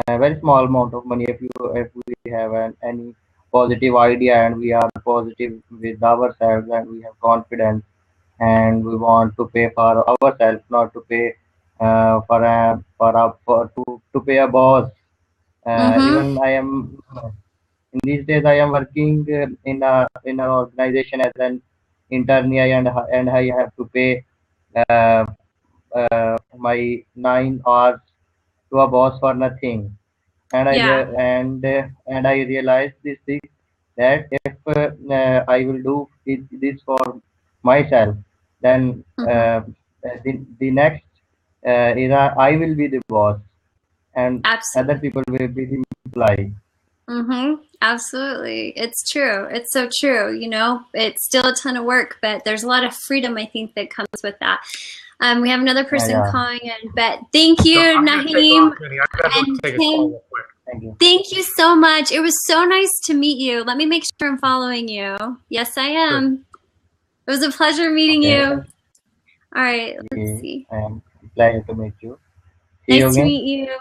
Speaker 4: a very small amount of money. If we have any positive idea and we are positive with ourselves and we have confidence and we want to pay for ourselves, not to pay to pay a boss. Even I am in these days I am working in an organization as an intern, and I have to pay my 9 hours to a boss for nothing. And and I realized this thing that if I will do this for myself, then the next era I will be the boss, and
Speaker 1: Absolutely.
Speaker 4: other people will be the employee.
Speaker 1: Absolutely. It's true. It's so true. You know, it's still a ton of work, but there's a lot of freedom, I think, that comes with that. We have another person calling in, but thank you, Naheem. And Tim, thank you so much. It was so nice to meet you. Let me make sure I'm following you. Yes, I am. It was a pleasure meeting you. All right, let's see.
Speaker 4: I am glad to meet you.
Speaker 1: Nice to meet you.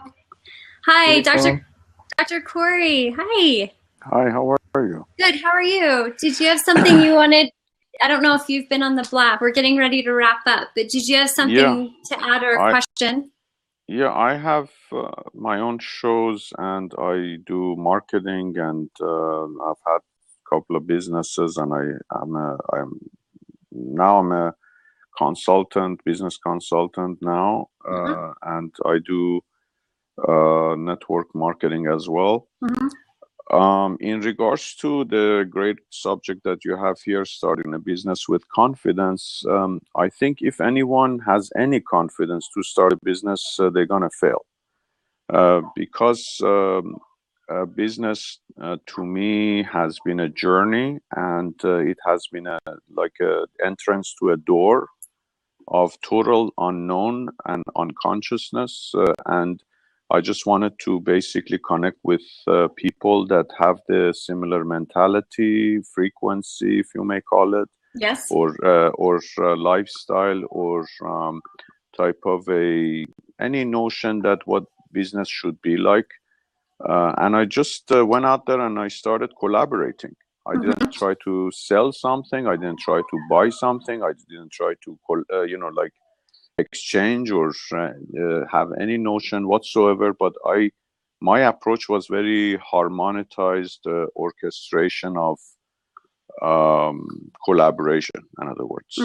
Speaker 1: Hi, Dr. Corey. Hi.
Speaker 7: Hi, how are you?
Speaker 1: Good, how are you? Did you have something you wanted? I don't know if you've been on the BLAB. We're getting ready to wrap up, but did you have something to add or a question?
Speaker 7: Yeah, I have my own shows and I do marketing, and I've had a couple of businesses, and I'm a consultant, business consultant now, and I do network marketing as well. In regards to the great subject that you have here, starting a business with confidence, I think if anyone has any confidence to start a business, they're gonna fail, because business to me has been a journey, and it has been like a entrance to a door of total unknown and unconsciousness, and I just wanted to basically connect with people that have the similar mentality, frequency, if you may call it,
Speaker 1: Yes.
Speaker 7: or lifestyle, or type of any notion that what business should be like. And I just went out there and I started collaborating. I didn't try to sell something. I didn't try to buy something. I didn't try to, like exchange or have any notion whatsoever. But my approach was very harmonized orchestration of collaboration, in other words.